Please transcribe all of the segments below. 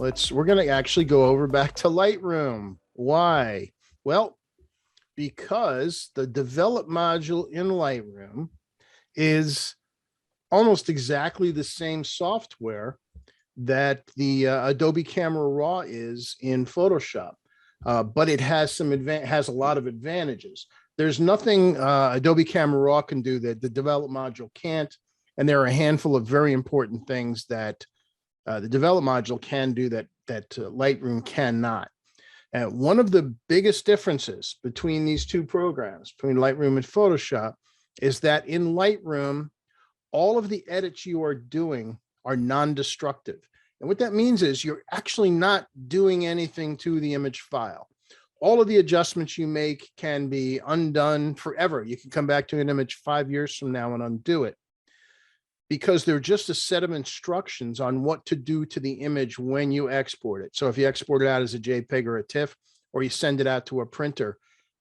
We're going to actually go over back to Lightroom. Why? Well, because the develop module in Lightroom is almost exactly the same software that the Adobe Camera Raw is in Photoshop, but it has has a lot of advantages. There's nothing Adobe Camera Raw can do that the develop module can't, and there are a handful of very important things that the develop module can do that Lightroom cannot. And one of the biggest differences between these two programs, between Lightroom and Photoshop, is that in Lightroom, all of the edits you are doing are non-destructive. And what that means is you're actually not doing anything to the image file. All of the adjustments you make can be undone forever. You can come back to an image 5 years from now and undo it, because they're just a set of instructions on what to do to the image when you export it. So if you export it out as a JPEG or a TIFF, or you send it out to a printer,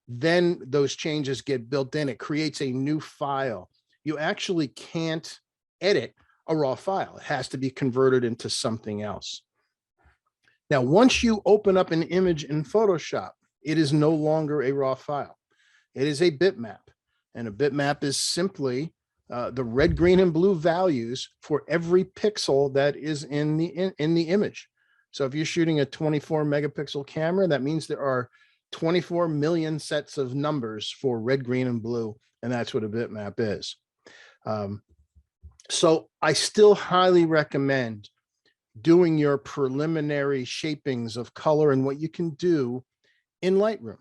then those changes get built in. It creates a new file. You actually can't edit a raw file. It has to be converted into something else. Now, once you open up an image in Photoshop, it is no longer a raw file. It is a bitmap. And a bitmap is simply the red, green, and blue values for every pixel that is in the image. So if you're shooting a 24 megapixel camera, that means there are 24 million sets of numbers for red, green, and blue, and that's what a bitmap is. So I still highly recommend doing your preliminary shapings of color and what you can do in Lightroom,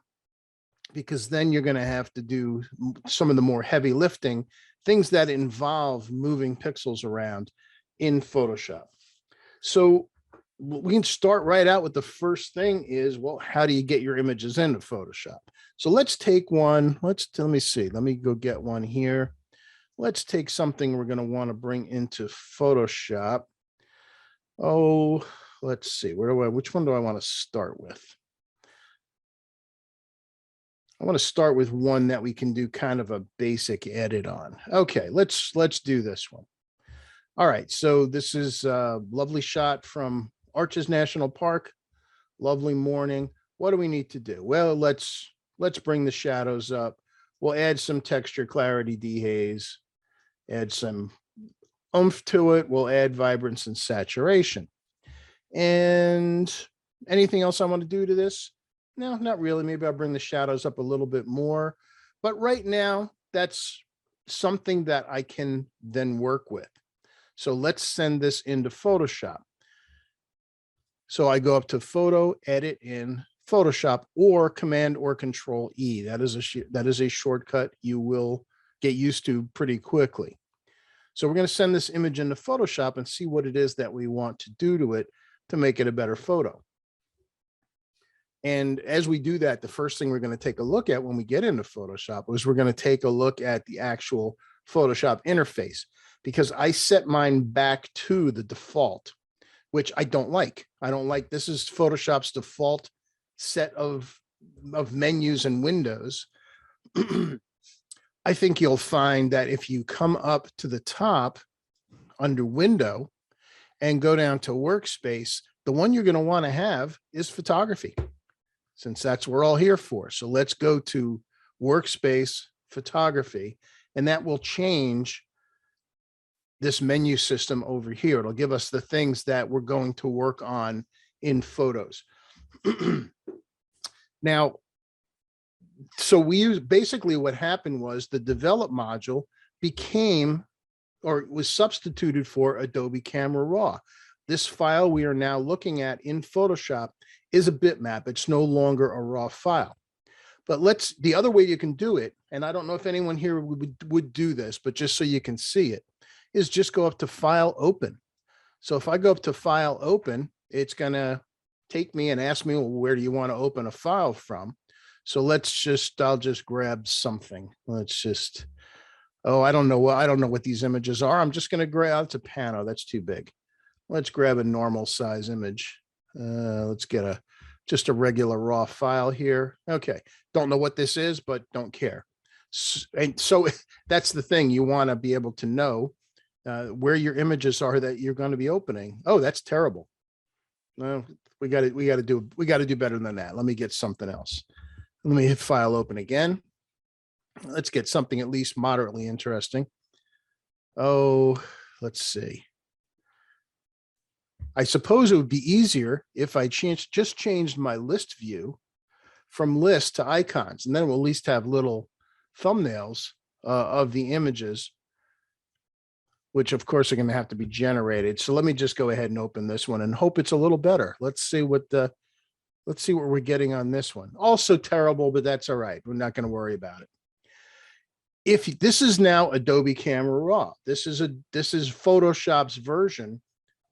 because then you're going to have to do some of the more heavy lifting, things that involve moving pixels around in Photoshop. So we can start right out with the first thing is, well, how do you get your images into Photoshop? So let's take one. Let me see. Let me go get one here. Let's take something we're going to want to bring into Photoshop. Oh, let's see. Which one do I want to start with? I want to start with one that we can do kind of a basic edit on. Okay, let's do this one. All right, so this is a lovely shot from Arches National Park. Lovely morning. What do we need to do? Well, let's bring the shadows up. We'll add some texture, clarity, dehaze, add some oomph to it. We'll add vibrance and saturation. And anything else I want to do to this? No, not really. Maybe I'll bring the shadows up a little bit more. But right now, that's something that I can then work with. So let's send this into Photoshop. So I go up to Photo, Edit in Photoshop, or Command or Control E. That is a shortcut you will get used to pretty quickly. So we're going to send this image into Photoshop and see what it is that we want to do to it to make it a better photo. And as we do that, the first thing we're going to take a look at when we get into Photoshop is we're going to take a look at the actual Photoshop interface, because I set mine back to the default, which I don't like. This is Photoshop's default set of menus and windows. I think you'll find that if you come up to the top under Window and go down to Workspace, the one you're going to want to have is Photography, since that's what we're all here for. So let's go to Workspace, Photography, and that will change this menu system over here. It'll give us the things that we're going to work on in photos. Now, so basically what happened was the develop module became, or was substituted for, Adobe Camera Raw. This file we are now looking at in Photoshop is a bitmap. It's no longer a raw file. But the other way you can do it, and I don't know if anyone here would do this, but just so you can see it, is just go up to File, Open. So if I go up to File, Open, it's going to take me and ask me, well, where do you want to open a file from? So I'll just grab something. I don't know what these images are. I'm just going to grab, it's a pano, that's too big. Let's grab a normal size image. Let's get just a regular raw file here. Okay, don't know what this is, but don't care. So that's the thing, you want to be able to know where your images are that you're going to be opening. Oh, that's terrible. No, we got to do better than that. Let me get something else. Let me hit file open again. Let's get something at least moderately interesting. Oh, let's see. I suppose it would be easier if I just changed my list view from list to icons, and then we'll at least have little thumbnails of the images, which of course are going to have to be generated. So let me just go ahead and open this one and hope it's a little better. Let's see what we're getting on this one. Also terrible, but that's all right. We're not going to worry about it. If this is now Adobe Camera Raw, this is Photoshop's version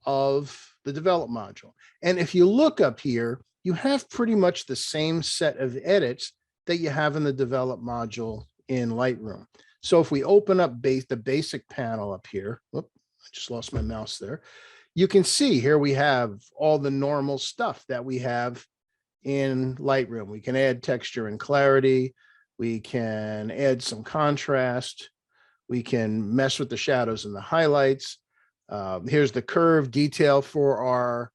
of the develop module. And if you look up here, you have pretty much the same set of edits that you have in the develop module in Lightroom. So if we open up the basic panel up here, whoop, I just lost my mouse there. You can see here we have all the normal stuff that we have in Lightroom. We can add texture and clarity. We can add some contrast. We can mess with the shadows and the highlights. Here's the curve detail for our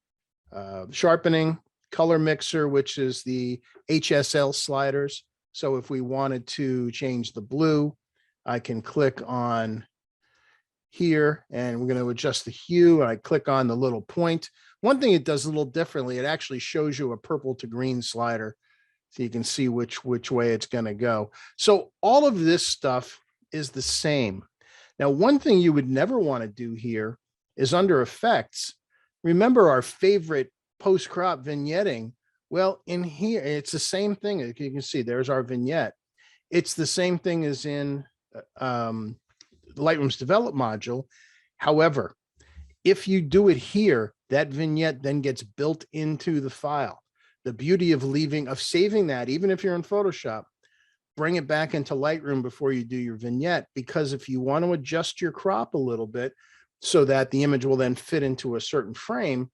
sharpening, color mixer, which is the HSL sliders. So if we wanted to change the blue, I can click on here and we're going to adjust the hue. And I click on the little point. One thing it does a little differently, it actually shows you a purple to green slider. So you can see which way it's going to go. So all of this stuff is the same. Now, one thing you would never want to do here is under effects. Remember our favorite post-crop vignetting. Well, in here, it's the same thing. You can see there's our vignette. It's the same thing as in Lightroom's develop module. However, if you do it here, that vignette then gets built into the file. The beauty of saving that, even if you're in Photoshop, bring it back into Lightroom before you do your vignette, because if you want to adjust your crop a little bit so that the image will then fit into a certain frame,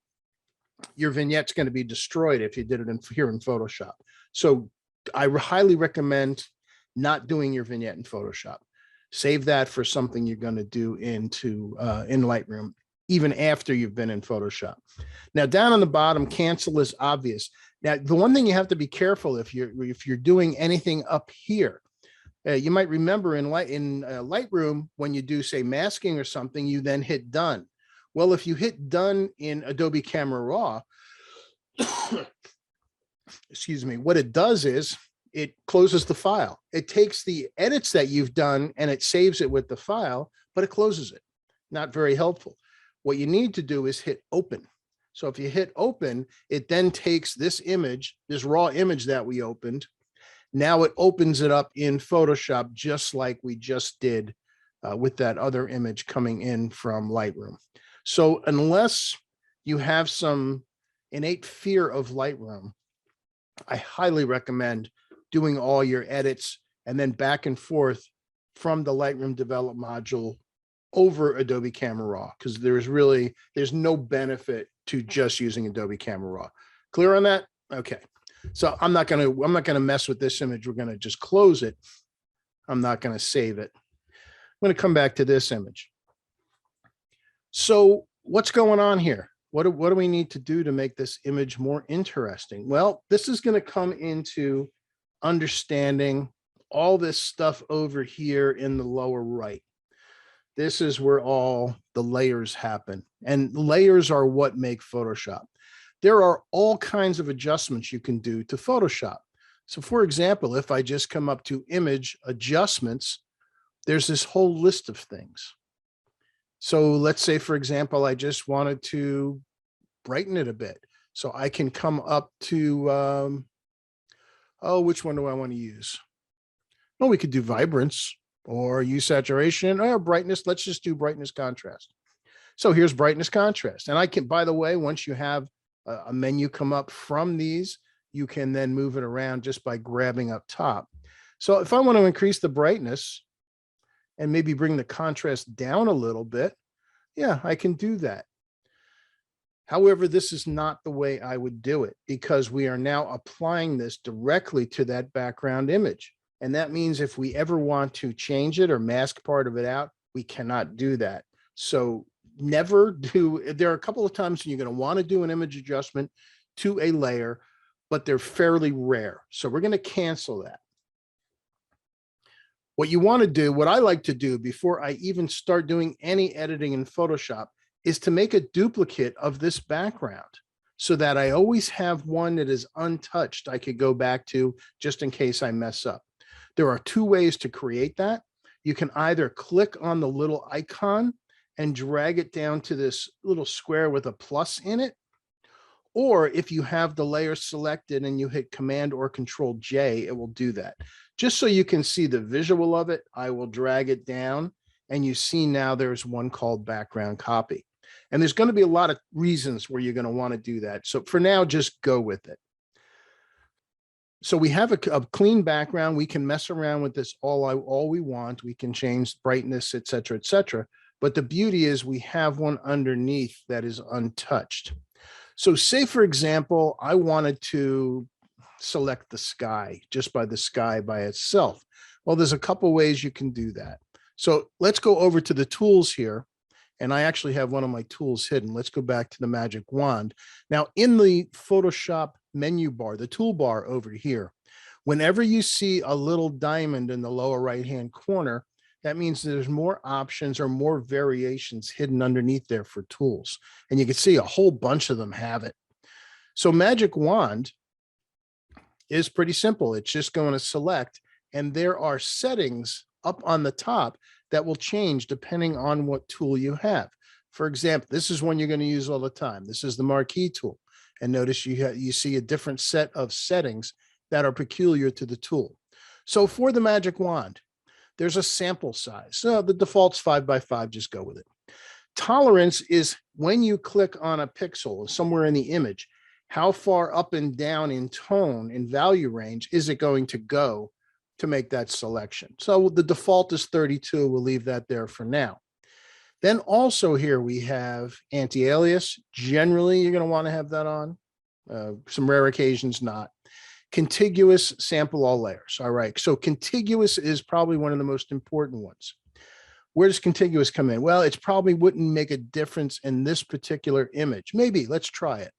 your vignette's going to be destroyed if you did it here in Photoshop. So I highly recommend not doing your vignette in Photoshop. Save that for something you're going to do in Lightroom, even after you've been in Photoshop. Now, down on the bottom, cancel is obvious. Now, the one thing you have to be careful if you're doing anything up here, you might remember in Lightroom, when you do, say, masking or something, you then hit done. Well, if you hit done in Adobe Camera Raw, excuse me, what it does is it closes the file. It takes the edits that you've done and it saves it with the file, but it closes it. Not very helpful. What you need to do is hit open. So if you hit open, it then takes this image, this raw image that we opened. Now it opens it up in Photoshop, just like we just did with that other image coming in from Lightroom. So unless you have some innate fear of Lightroom, I highly recommend doing all your edits and then back and forth from the Lightroom develop module over Adobe Camera Raw, because there's no benefit to just using Adobe Camera Raw. Clear on that? Okay. So I'm not gonna mess with this image. We're gonna just close it. I'm not gonna save it. I'm gonna come back to this image. So what's going on here? What do we need to do to make this image more interesting? Well, this is going to come into understanding all this stuff over here in the lower right. This is where all the layers happen, and layers are what make Photoshop. There are all kinds of adjustments you can do to Photoshop. So for example, if I just come up to image adjustments, there's this whole list of things. So let's say, for example, I just wanted to brighten it a bit. So I can come up to, which one do I want to use? Well, we could do vibrance or use saturation or brightness. Let's just do brightness contrast. So here's brightness contrast. And I can, by the way, once you have a menu come up from these, you can then move it around just by grabbing up top. So if I want to increase the brightness and maybe bring the contrast down a little bit, yeah, I can do that. However, this is not the way I would do it, because we are now applying this directly to that background image. And that means if we ever want to change it or mask part of it out, we cannot do that. So never do, there are a couple of times when you're going to want to do an image adjustment to a layer, but they're fairly rare. So we're going to cancel that. What you want to do, what I like to do before I even start doing any editing in Photoshop, is to make a duplicate of this background so that I always have one that is untouched I could go back to just in case I mess up. There are two ways to create that. You can either click on the little icon and drag it down to this little square with a plus in it. Or if you have the layer selected and you hit Command or Control J, it will do that. Just so you can see the visual of it, I will drag it down and you see now there's one called background copy. And there's going to be a lot of reasons where you're going to want to do that. So for now, just go with it. So we have a clean background. We can mess around with this all we want. We can change brightness, et cetera, et cetera. But the beauty is we have one underneath that is untouched. So say, for example, I wanted to select the sky just by the sky by itself. Well, there's a couple ways you can do that. So let's go over to the tools here. And I actually have one of my tools hidden. Let's go back to the magic wand. Now in the Photoshop menu bar, the toolbar over here, whenever you see a little diamond in the lower right-hand corner, that means there's more options or more variations hidden underneath there for tools. And you can see a whole bunch of them have it. So Magic Wand is pretty simple. It's just going to select, and there are settings up on the top that will change depending on what tool you have. For example, this is one you're going to use all the time. This is the marquee tool. And notice you see a different set of settings that are peculiar to the tool. So for the Magic Wand, there's a sample size. So the default's 5 by 5, just go with it. Tolerance is when you click on a pixel somewhere in the image, how far up and down in tone and value range is it going to go to make that selection? So the default is 32. We'll leave that there for now. Then also here we have anti-alias. Generally, you're going to want to have that on. Some rare occasions not. Contiguous, sample all layers. All right, so contiguous is probably one of the most important ones. Where does contiguous come in? Well, it probably wouldn't make a difference in this particular image. Maybe, let's try it.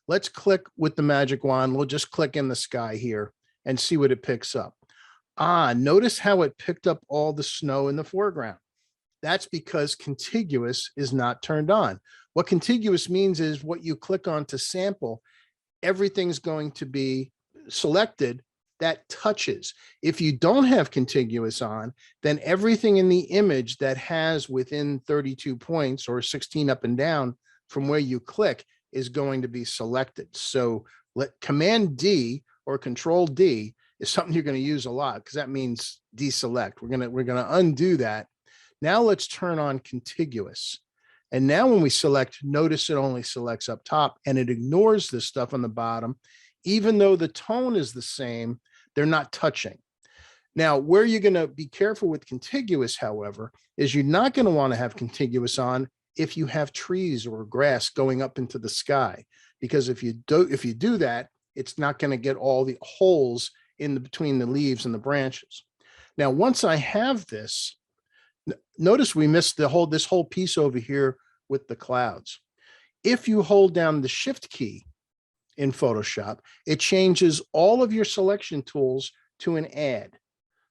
Let's click with the Magic Wand. We'll just click in the sky here and see what it picks up. Notice how it picked up all the snow in the foreground. That's because contiguous is not turned on. What contiguous means is what you click on to sample, everything's going to be selected that touches. If you don't have contiguous on, then everything in the image that has within 32 points or 16 up and down from where you click is going to be selected. So Command D or Control D is something you're going to use a lot because that means deselect. We're going to undo that. Now let's turn on contiguous. And now when we select, notice it only selects up top and it ignores this stuff on the bottom. Even though the tone is the same, they're not touching. Now, where you're going to be careful with contiguous, however, is you're not going to want to have contiguous on if you have trees or grass going up into the sky, because if you do that, it's not going to get all the holes in between the leaves and the branches. Now, once I have this, notice we missed this whole piece over here with the clouds. If you hold down the Shift key in Photoshop, it changes all of your selection tools to an add.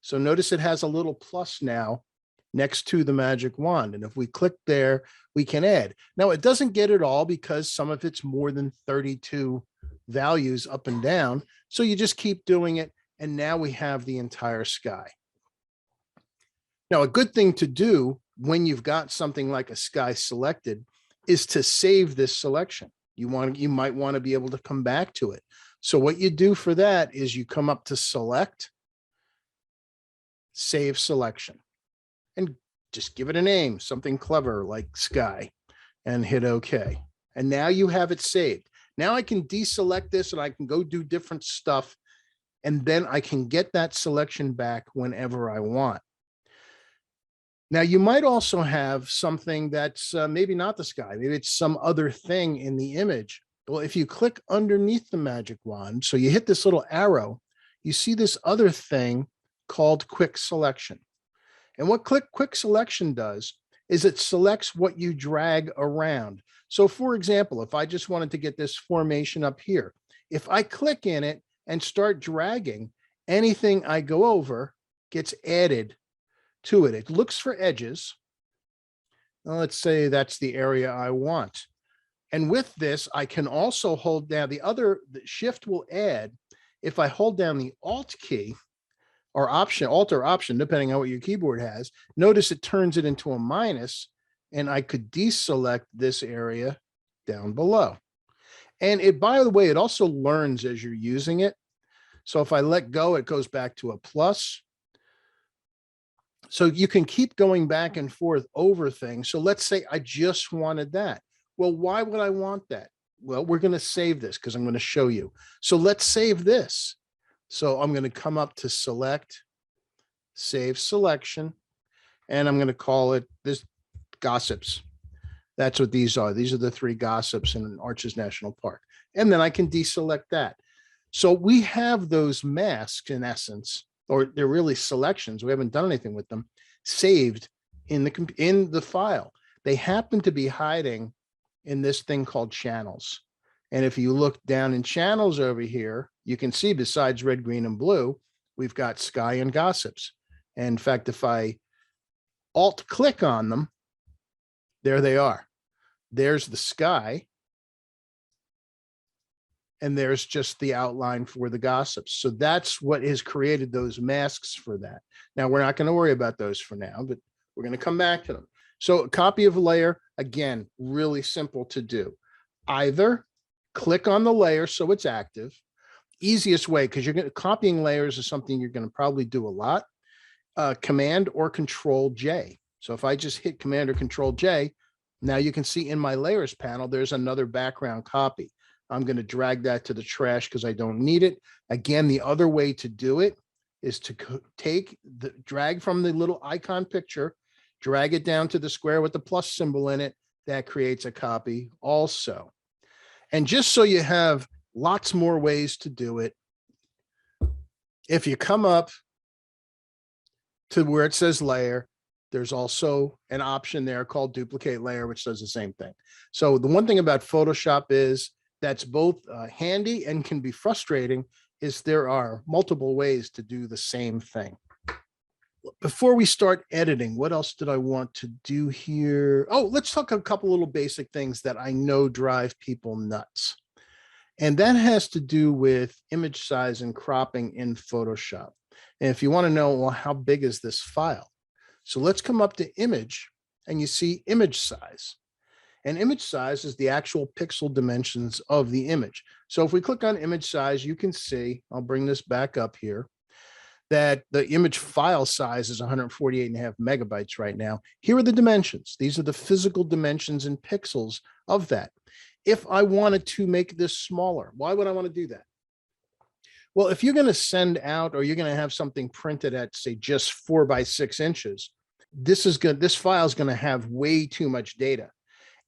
So notice it has a little plus now next to the Magic Wand. And if we click there, we can add. Now it doesn't get it all because some of it's more than 32 values up and down. So you just keep doing it. And now we have the entire sky. Now, a good thing to do when you've got something like a sky selected is to save this selection. You might want to be able to come back to it. So what you do for that is you come up to Select, Save Selection, and just give it a name, something clever like sky, and hit OK. And now you have it saved. Now I can deselect this and I can go do different stuff. And then I can get that selection back whenever I want. Now, you might also have something that's maybe not the sky. Maybe it's some other thing in the image. Well, if you click underneath the Magic Wand, so you hit this little arrow, you see this other thing called Quick Selection. And what Quick Selection does is it selects what you drag around. So for example, if I just wanted to get this formation up here, if I click in it and start dragging, anything I go over gets added to it. It looks for edges. Now, let's say that's the area I want. And with this, I can also hold down the shift will add. If I hold down the Alt key or option, Alt or option, depending on what your keyboard has, notice it turns it into a minus, and I could deselect this area down below. And it, by the way, it also learns as you're using it. So if I let go, it goes back to a plus. So you can keep going back and forth over things. So let's say I just wanted that. Well, why would I want that? Well, we're going to save this because I'm going to show you. So let's save this. So I'm going to come up to select, save selection, and I'm going to call it this gossips. That's what these are. These are the 3 gossips in Arches National Park. And then I can deselect that. So we have those masks in essence, or they're really selections. We haven't done anything with them, saved in the file. They happen to be hiding in this thing called channels. And if you look down in channels over here, you can see besides red, green, and blue, we've got sky and gossips. And in fact, if I Alt click on them, there they are. There's the sky. And there's just the outline for the gossips. So that's what has created those masks for that. Now, we're not going to worry about those for now, but we're going to come back to them. So a copy of a layer, again, really simple to do. Either click on the layer so it's active. Easiest way, because you're going to copying layers is something you're going to probably do a lot. Command or Control J. So if I just hit Command or Control J, now you can see in my layers panel, there's another background copy. I'm going to drag that to the trash because I don't need it. Again, the other way to do it is to drag from the little icon picture, drag it down to the square with the plus symbol in it. That creates a copy also. And just so you have lots more ways to do it, if you come up to where it says layer, there's also an option there called duplicate layer, which does the same thing. So the one thing about Photoshop is that's both handy and can be frustrating is there are multiple ways to do the same thing. Before we start editing, what else did I want to do here? Oh, let's talk a couple little basic things that I know drive people nuts. And that has to do with image size and cropping in Photoshop. And if you want to know, well, how big is this file? So let's come up to image and you see image size. And image size is the actual pixel dimensions of the image. So if we click on image size, you can see, I'll bring this back up here, that the image file size is 148.5 megabytes right now. Here are the dimensions. These are the physical dimensions in pixels of that. If I wanted to make this smaller, why would I want to do that? Well, if you're going to send out or you're going to have something printed at, say, just 4 by 6 inches, this file is going to have way too much data.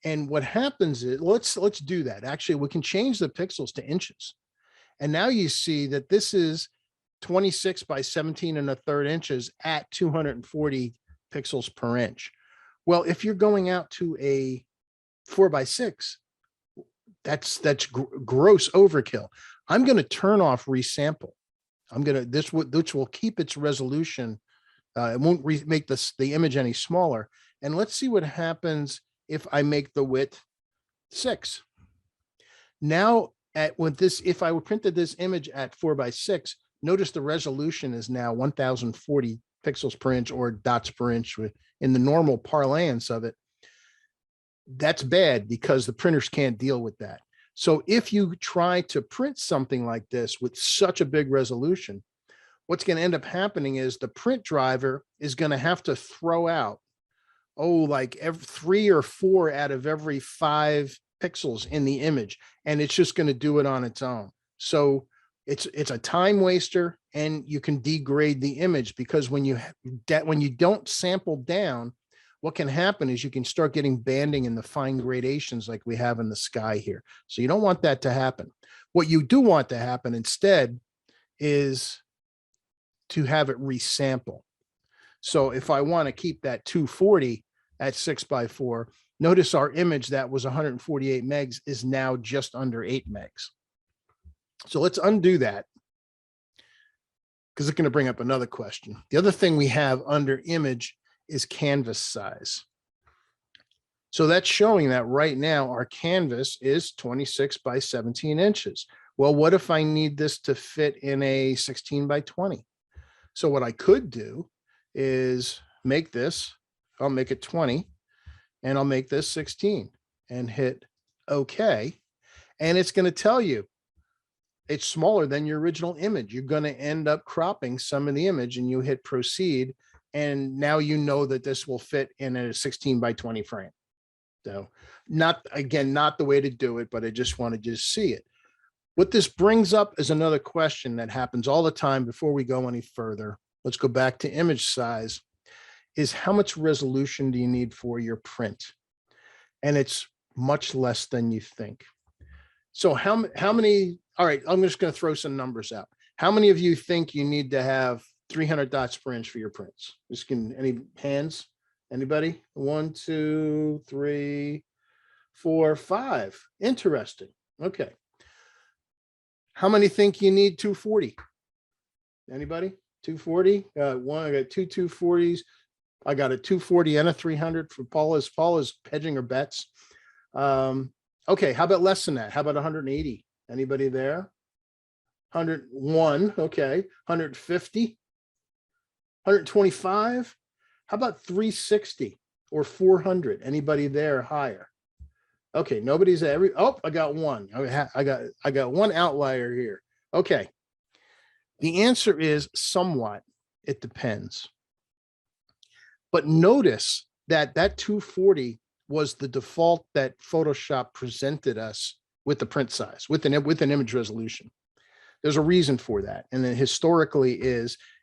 And what happens is, let's do that. Actually, we can change the pixels to inches. And now you see that this is 26 by 17 1/3 inches at 240 pixels per inch. Well, if you're going out to a 4 by 6, that's gross overkill. I'm going to turn off resample. Which will keep its resolution. It won't make the image any smaller. And let's see what happens if I make the width 6. Now, if I printed this image at 4 by 6, notice the resolution is now 1040 pixels per inch or dots per inch in the normal parlance of it. That's bad because the printers can't deal with that. So if you try to print something like this with such a big resolution, what's going to end up happening is the print driver is going to have to throw out, like every 3 or 4 out of every 5 pixels in the image, and it's just going to do it on its own. So it's a time waster, and you can degrade the image because when you don't sample down, what can happen is you can start getting banding in the fine gradations like we have in the sky here. So you don't want that to happen. What you do want to happen instead is to have it resample. So if I want to keep that 240 at 6x4. Notice our image that was 148 megs is now just under 8 megs. So let's undo that, because it's going to bring up another question. The other thing we have under image is canvas size. So that's showing that right now our canvas is 26 by 17 inches. Well, what if I need this to fit in a 16 by 20? So what I could do is make this, I'll make it 20, and I'll make this 16 and hit OK. And it's going to tell you it's smaller than your original image. You're going to end up cropping some of the image, and you hit proceed. And now you know that this will fit in a 16 by 20 frame. So not the way to do it, but I just wanted you to see it. What this brings up is another question that happens all the time. Before we go any further, let's go back to image size, is how much resolution do you need for your print? And it's much less than you think. So how many, all right, I'm just going to throw some numbers out. How many of you think you need to have 300 dots per inch for your prints? Just any hands? Anybody? 1, 2, 3, 4, 5. Interesting. Okay. How many think you need 240? Anybody? 240? I got two 240s. I got a 240 and a 300 for Paula's. Paula's hedging her bets. Okay, how about less than that? How about 180? Anybody there? 101. Okay. 150? 125? How about 360 or 400? Anybody there higher? Okay, nobody's at oh, I got one. I got one outlier here. Okay. The answer is somewhat. It depends. But notice that 240 was the default that Photoshop presented us with the print size, with an image resolution. There's a reason for that. And then historically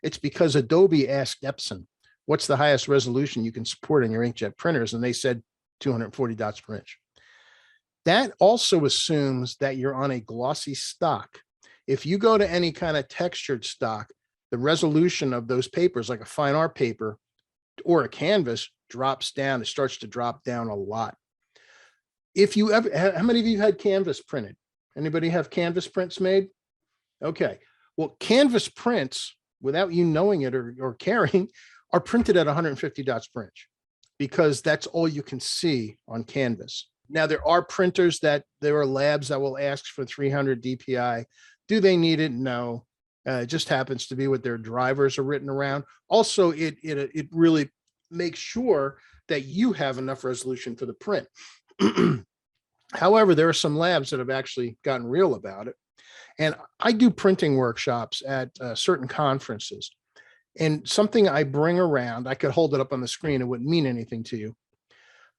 it's because Adobe asked Epson, what's the highest resolution you can support in your inkjet printers? And they said 240 dots per inch. That also assumes that you're on a glossy stock. If you go to any kind of textured stock, the resolution of those papers, like a fine art paper or a canvas, drops down. It starts to drop down a lot. If you ever, how many of you had canvas printed? Anybody have canvas prints made? Okay. Well, canvas prints, without you knowing it or caring, are printed at 150 dots per inch, because that's all you can see on canvas. Now, there are printers there are labs that will ask for 300 DPI. Do they need it? No. It just happens to be what their drivers are written around. Also, it really makes sure that you have enough resolution for the print. However, there are some labs that have actually gotten real about it. And I do printing workshops at certain conferences. And something I bring around, I could hold it up on the screen, it wouldn't mean anything to you.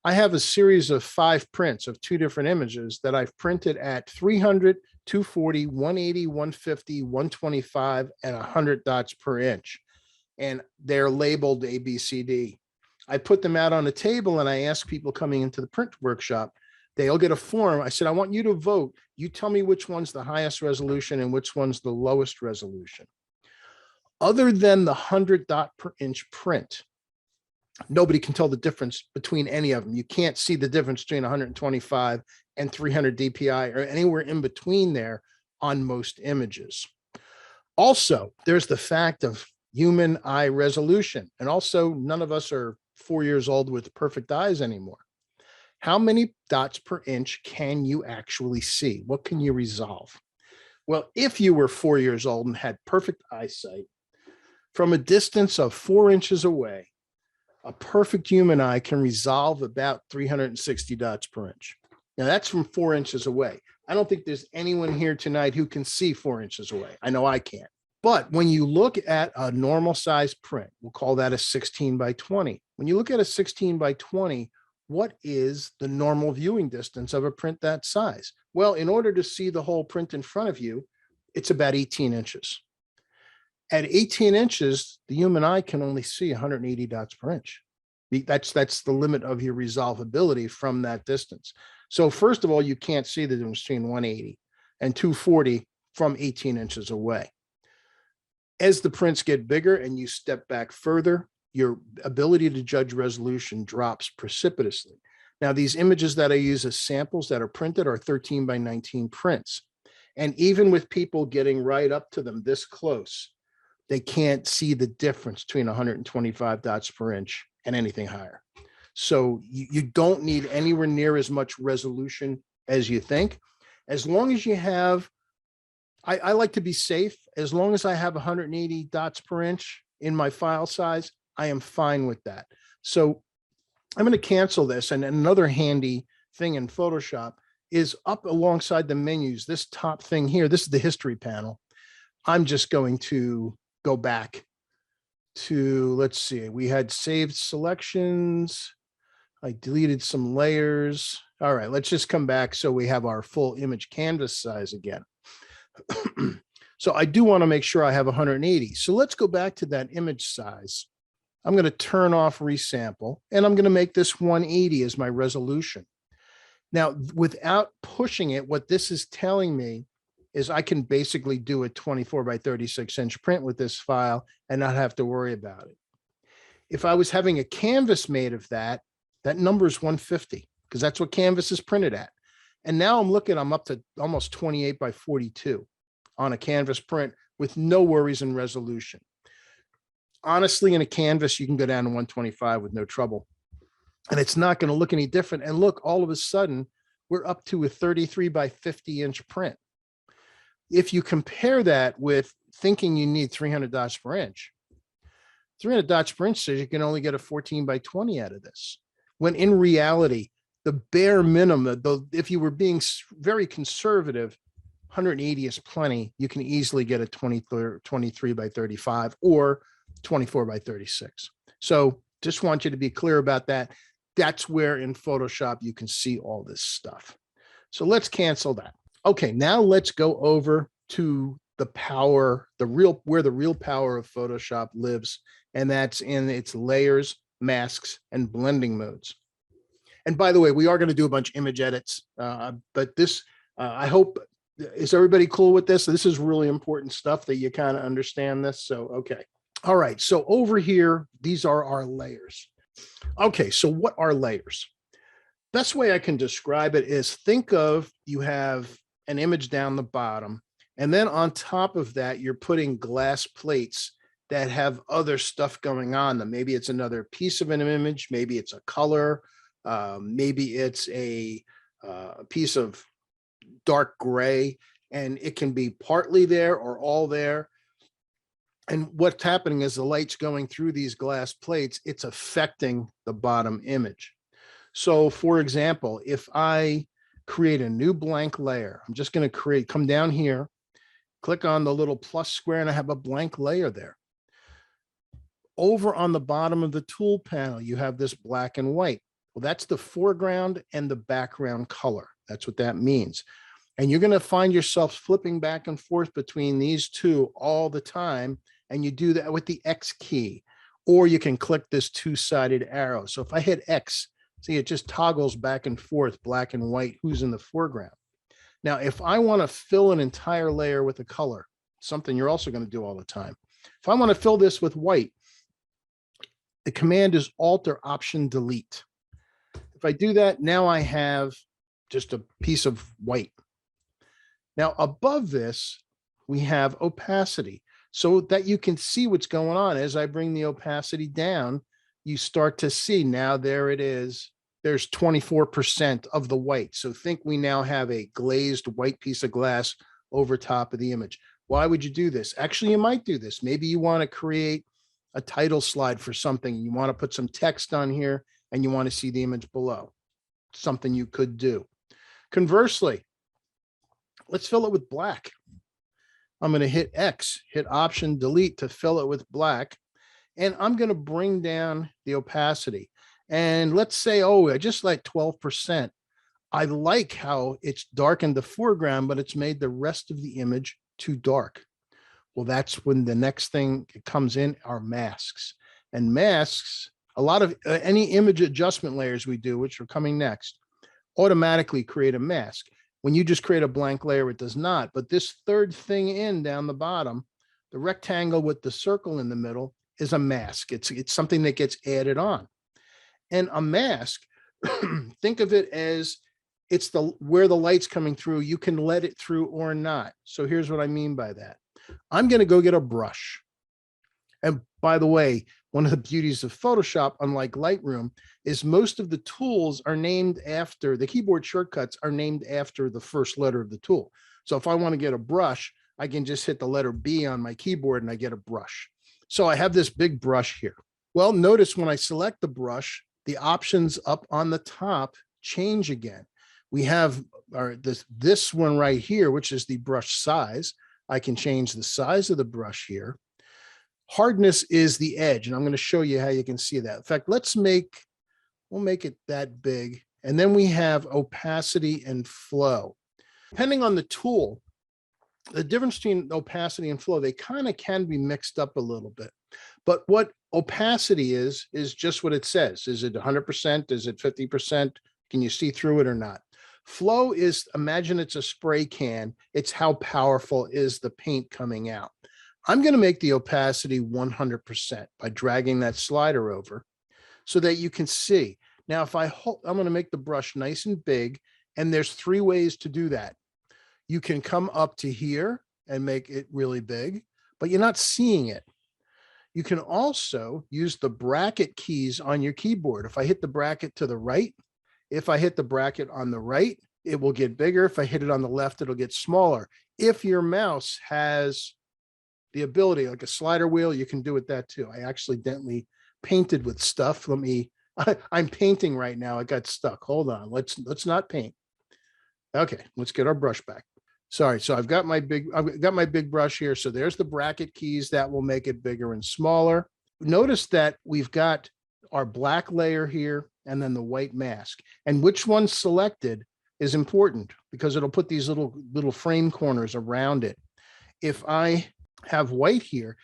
I have a series of 5 prints of 2 different images that I've printed at 300, 240, 180, 150, 125, and 100 dots per inch. And they're labeled A, B, C, D. I put them out on a table and I ask people coming into the print workshop, they'll get a form. I said, I want you to vote. You tell me which one's the highest resolution and which one's the lowest resolution. Other than the 100 dot per inch print, nobody can tell the difference between any of them. You can't see the difference between 125 and 300 DPI or anywhere in between there on most images. Also, there's the fact of human eye resolution. And also, none of us are 4 years old with perfect eyes anymore. How many dots per inch can you actually see? What can you resolve? Well, if you were 4 years old and had perfect eyesight, from a distance of 4 inches away, a perfect human eye can resolve about 360 dots per inch. Now that's from 4 inches away. I don't think there's anyone here tonight who can see 4 inches away. I know I can't. But when you look at a normal size print, we'll call that a 16 by 20. When you look at a 16 by 20, what is the normal viewing distance of a print that size? Well, in order to see the whole print in front of you, it's about 18 inches. At 18 inches, the human eye can only see 180 dots per inch. That's the limit of your resolvability from that distance. So first of all, you can't see the difference between 180 and 240 from 18 inches away. As the prints get bigger and you step back further, your ability to judge resolution drops precipitously. Now, these images that I use as samples that are printed are 13 by 19 prints. And even with people getting right up to them this close, they can't see the difference between 125 dots per inch and anything higher. So you don't need anywhere near as much resolution as you think. As long as you have, I like to be safe. As long as I have 180 dots per inch in my file size, I am fine with that. So I'm going to cancel this. And another handy thing in Photoshop is up alongside the menus, this top thing here, this is the history panel. I'm just going to go back to, let's see, we had saved selections. I deleted some layers. All right, let's just come back so we have our full image canvas size again. So I do want to make sure I have 180. So let's go back to that image size. I'm going to turn off resample, and I'm going to make this 180 as my resolution. Now, without pushing it, what this is telling me is I can basically do a 24 by 36 inch print with this file and not have to worry about it. If I was having a canvas made of that, that number is 150 because that's what canvas is printed at. And now I'm up to almost 28 by 42 on a canvas print with no worries in resolution. Honestly, in a canvas, you can go down to 125 with no trouble. And it's not going to look any different. And look, all of a sudden, we're up to a 33 by 50 inch print. If you compare that with thinking you need 300 dots per inch, 300 dots per inch says you can only get a 14 by 20 out of this. When in reality, the bare minimum, if you were being very conservative, 180 is plenty. You can easily get a 23 by 35 or 24 by 36. So just want you to be clear about that. That's where in Photoshop you can see all this stuff. So let's cancel that. Okay, now let's go over to the power, where the real power of Photoshop lives, and that's in its layers, masks, and blending modes. And by the way, we are going to do a bunch of image edits, but this, I hope, is everybody cool with this? So this is really important stuff that you kind of understand this. So, okay. All right. So over here, these are our layers. Okay. So what are layers? Best way I can describe it is think of, you have an image down the bottom, and then on top of that, you're putting glass plates that have other stuff going on them. Maybe it's another piece of an image. Maybe it's a color. Maybe it's a piece of dark gray, and it can be partly there or all there. And what's happening is the light's going through these glass plates. It's affecting the bottom image. So for example, if I create a new blank layer, I'm just going to come down here, click on the little plus square, and I have a blank layer there. Over on the bottom of the tool panel, you have this black and white. Well, that's the foreground and the background color. That's what that means. And you're going to find yourself flipping back and forth between these two all the time. And you do that with the X key, or you can click this two-sided arrow. So if I hit X, see, it just toggles back and forth, black and white, who's in the foreground. Now, if I want to fill an entire layer with a color, something you're also going to do all the time. If I want to fill this with white, the command is Alt or Option Delete. If I do that, now I have just a piece of white. Now, above this, we have opacity, so that you can see what's going on. As I bring the opacity down, you start to see, now there it is. There's 24% of the white. So think we now have a glazed white piece of glass over top of the image. Why would you do this? Actually, you might do this. Maybe you want to create a title slide for something. You want to put some text on here and you want to see the image below. Something you could do. Conversely, let's fill it with black. I'm going to hit X, hit Option Delete to fill it with black. And I'm going to bring down the opacity. And let's say, oh, I just like 12%. I like how it's darkened the foreground, but it's made the rest of the image too dark. Well, that's when the next thing comes in are masks. And masks, a lot of any image adjustment layers we do, which are coming next, automatically create a mask. When you just create a blank layer, it does not. But this third thing in down the bottom, the rectangle with the circle in the middle, is a mask. It's something that gets added on. And a mask, think of it as it's where the light's coming through. You can let it through or not. So here's what I mean by that. I'm going to go get a brush. And by the way, one of the beauties of Photoshop, unlike Lightroom, is most of the tools are named after, the keyboard shortcuts are named after the first letter of the tool. So if I want to get a brush, I can just hit the letter B on my keyboard and I get a brush. So I have this big brush here. Well, notice when I select the brush, the options up on the top change again. We have this one right here, which is the brush size. I can change the size of the brush here. Hardness is the edge, and I'm going to show you how you can see that. In fact, we'll make it that big. And then we have opacity and flow. Depending on the tool, the difference between opacity and flow, they kind of can be mixed up a little bit. But what opacity is just what it says. Is it 100%? Is it 50%? Can you see through it or not? Flow is, imagine it's a spray can. It's how powerful is the paint coming out. I'm going to make the opacity 100% by dragging that slider over so that you can see. Now, if I'm going to make the brush nice and big, and there's 3 ways to do that. You can come up to here and make it really big, but you're not seeing it. You can also use the bracket keys on your keyboard. If I hit the bracket to the right, if I hit the bracket on the right, it will get bigger. If I hit it on the left, it'll get smaller. If your mouse has the ability, like a slider wheel, you can do it that too. I accidentally painted with stuff. I'm painting right now. I got stuck. Hold on. Let's not paint. Okay, let's get our brush back. Sorry. So I've got my big brush here. So there's the bracket keys that will make it bigger and smaller. Notice that we've got our black layer here and then the white mask. And which one's selected is important because it'll put these little frame corners around it. If I have white here,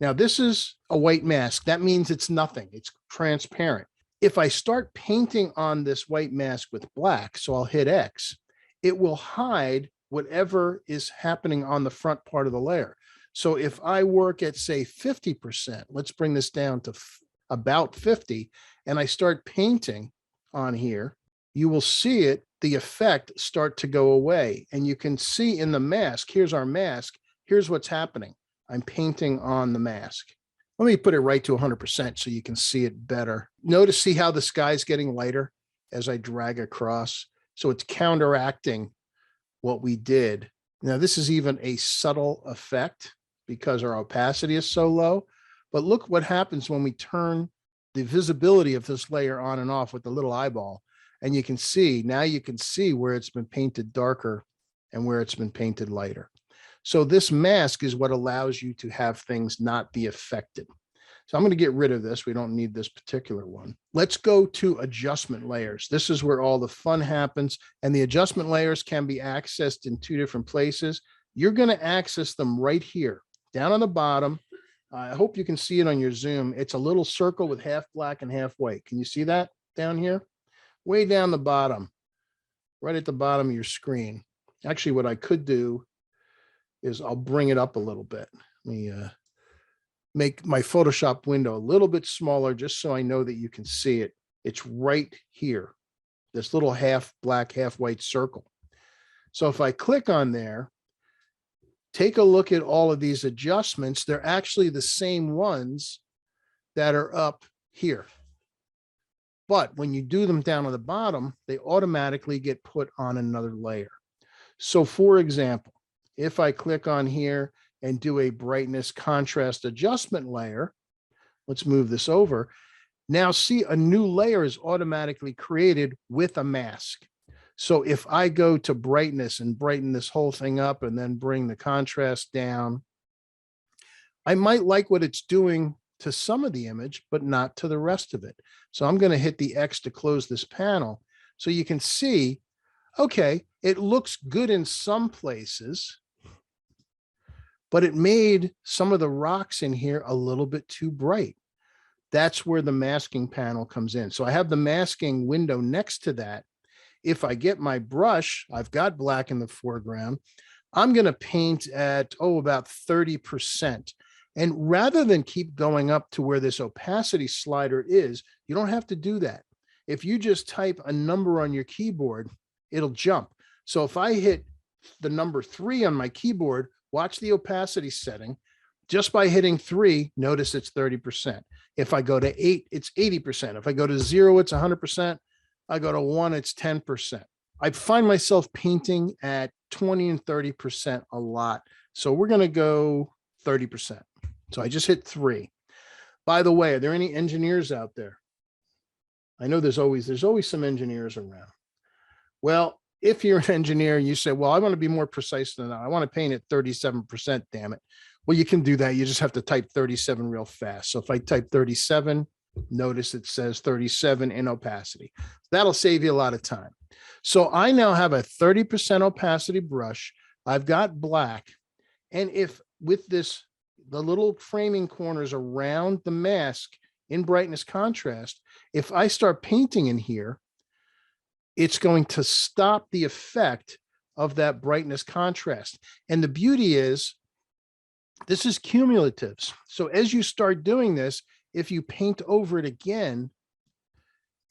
now this is a white mask. That means it's nothing. It's transparent. If I start painting on this white mask with black, so I'll hit X, it will hide whatever is happening on the front part of the layer. So if I work at, say, 50%, let's bring this down to about 50, and I start painting on here, you will see it, the effect start to go away. And you can see in the mask, here's our mask, here's what's happening. I'm painting on the mask. Let me put it right to 100% so you can see it better. See how the sky's getting lighter as I drag across. So it's counteracting what we did. Now, this is even a subtle effect because our opacity is so low. But look what happens when we turn the visibility of this layer on and off with the little eyeball. And you can see where it's been painted darker and where it's been painted lighter. So this mask is what allows you to have things not be affected. So I'm going to get rid of this. We don't need this particular one. Let's go to adjustment layers. This is where all the fun happens. And the adjustment layers can be accessed in 2 different places. You're going to access them right here, down on the bottom. I hope you can see it on your Zoom. It's a little circle with half black and half white. Can you see that down here? Way down the bottom, right at the bottom of your screen. Actually, what I could do is I'll bring it up a little bit. Let me make my Photoshop window a little bit smaller just so I know that you can see it. It's right here, this little half black, half white circle. So if I click on there, take a look at all of these adjustments. They're actually the same ones that are up here. But when you do them down on the bottom, they automatically get put on another layer. So for example, if I click on here and do a brightness contrast adjustment layer, let's move this over. Now see, a new layer is automatically created with a mask. So if I go to brightness and brighten this whole thing up and then bring the contrast down, I might like what it's doing to some of the image, but not to the rest of it. So I'm going to hit the X to close this panel so you can see, okay, it looks good in some places, but it made some of the rocks in here a little bit too bright. That's where the masking panel comes in. So I have the masking window next to that. If I get my brush, I've got black in the foreground. I'm going to paint at, about 30%. And rather than keep going up to where this opacity slider is, you don't have to do that. If you just type a number on your keyboard, it'll jump. So if I hit the number 3 on my keyboard, watch the opacity setting. Just by hitting 3, notice it's 30%. If I go to 8, it's 80%. If I go to 0, it's 100%. I go to 1, it's 10%. I find myself painting at 20 and 30% a lot. So we're going to go 30%. So I just hit 3. By the way, are there any engineers out there? I know there's always some engineers around. Well, if you're an engineer and you say, well, I want to be more precise than that. I want to paint at 37%, damn it. Well, you can do that. You just have to type 37 real fast. So if I type 37, notice it says 37 in opacity. That'll save you a lot of time. So I now have a 30% opacity brush. I've got black. And if with this, the little framing corners around the mask in brightness contrast, if I start painting in here, it's going to stop the effect of that brightness contrast. And the beauty is, this is cumulative. So as you start doing this, if you paint over it again,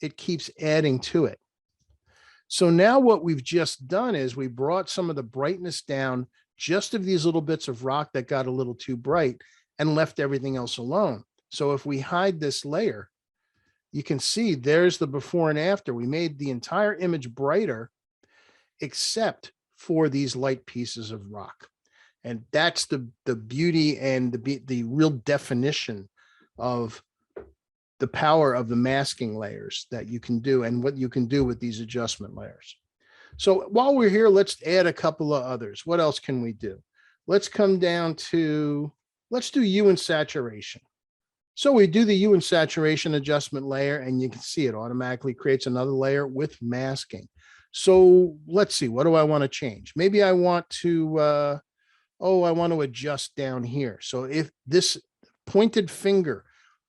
it keeps adding to it. So now what we've just done is we brought some of the brightness down just of these little bits of rock that got a little too bright and left everything else alone. So if we hide this layer, you can see there's the before and after. We made the entire image brighter, except for these light pieces of rock. And that's the beauty and the real definition of the power of the masking layers that you can do and what you can do with these adjustment layers. So while we're here, let's add a couple of others. What else can we do? Let's come down to, let's do hue and saturation. So we do the hue and saturation adjustment layer, and you can see it automatically creates another layer with masking. So let's see, what do I want to change? Maybe I want to, I want to adjust down here. So if this pointed finger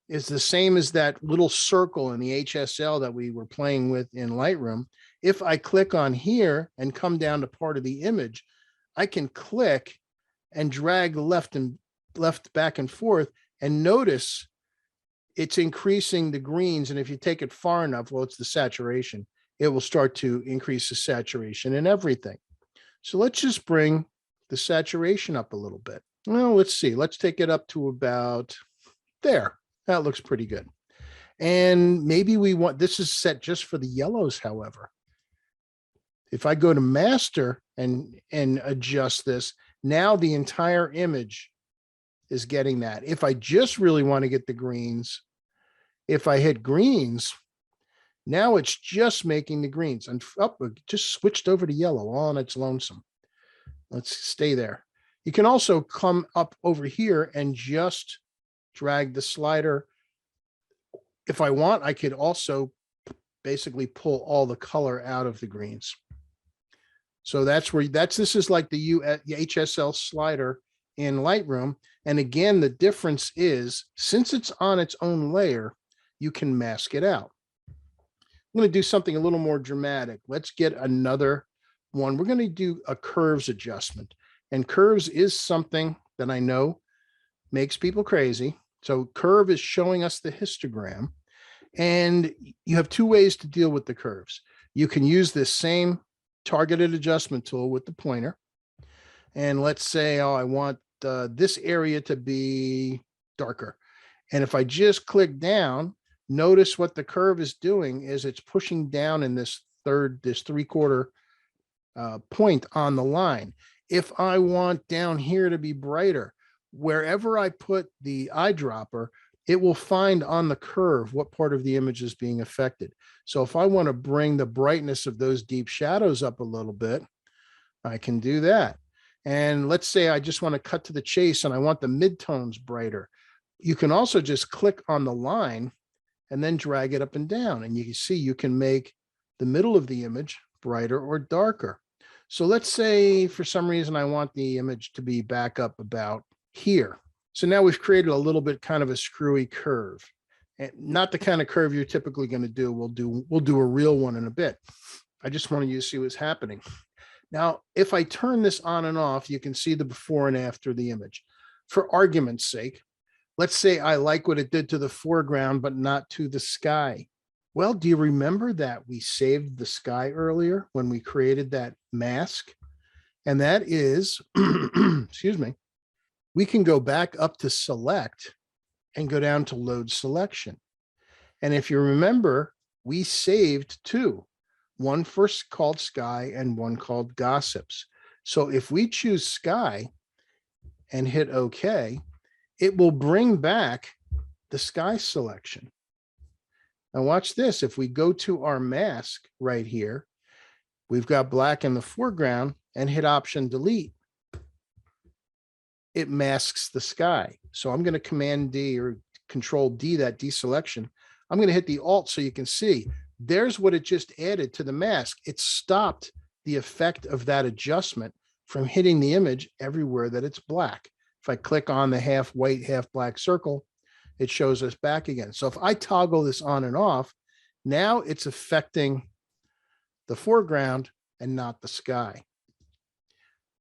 is the same as that little circle in the HSL that we were playing with in Lightroom, if I click on here and come down to part of the image, I can click and drag left back and forth, and notice it's increasing the greens. And if you take it far enough, well, it's the saturation. It will start to increase the saturation and everything. So let's just bring the saturation up a little bit. Well, let's see. Let's take it up to about there. That looks pretty good. And maybe we want, this is set just for the yellows, however. If I go to master and adjust this, now the entire image is getting that. If I just really want to get the greens, if I hit greens, now it's just making the greens, and it just switched over to yellow all on its lonesome. Let's stay there. You can also come up over here and just drag the slider. If I want, I could also basically pull all the color out of the greens. So that's where this is like the HSL slider in Lightroom. And again, the difference is, since it's on its own layer, you can mask it out. I'm going to do something a little more dramatic. Let's get another one. We're going to do a curves adjustment. And curves is something that I know makes people crazy. So curve is showing us the histogram. And you have two ways to deal with the curves. You can use this same targeted adjustment tool with the pointer. And let's say, oh, I want this area to be darker. And if I just click down, notice what the curve is doing is it's pushing down in this 3/4 point on the line. If I want down here to be brighter, wherever I put the eyedropper, it will find on the curve what part of the image is being affected. So if I want to bring the brightness of those deep shadows up a little bit, I can do that. And let's say I just want to cut to the chase and I want the midtones brighter. You can also just click on the line and then drag it up and down. And you can see you can make the middle of the image brighter or darker. So let's say for some reason I want the image to be back up about here. So now we've created a little bit kind of a screwy curve, and not the kind of curve you're typically going to do. We'll do a real one in a bit. I just wanted you to see what's happening. Now, if I turn this on and off, you can see the before and after the image. for argument's sake, let's say I like what it did to the foreground, but not to the sky. Well, do you remember that we saved the sky earlier when we created that mask? And that is, excuse me, we can go back up to select and go down to load selection. And if you remember, we saved two, one first called sky and one called gossips. So if we choose sky and hit OK, it will bring back the sky selection. Now watch this. If we go to our mask right here, we've got black in the foreground and hit Option Delete. It masks the sky. So I'm going to Command D or Control D, that deselection. I'm going to hit the Alt so you can see there's what it just added to the mask. It stopped the effect of that adjustment from hitting the image everywhere that it's black. If I click on the half white, half black circle, it shows us back again. So if I toggle this on and off, now it's affecting the foreground and not the sky.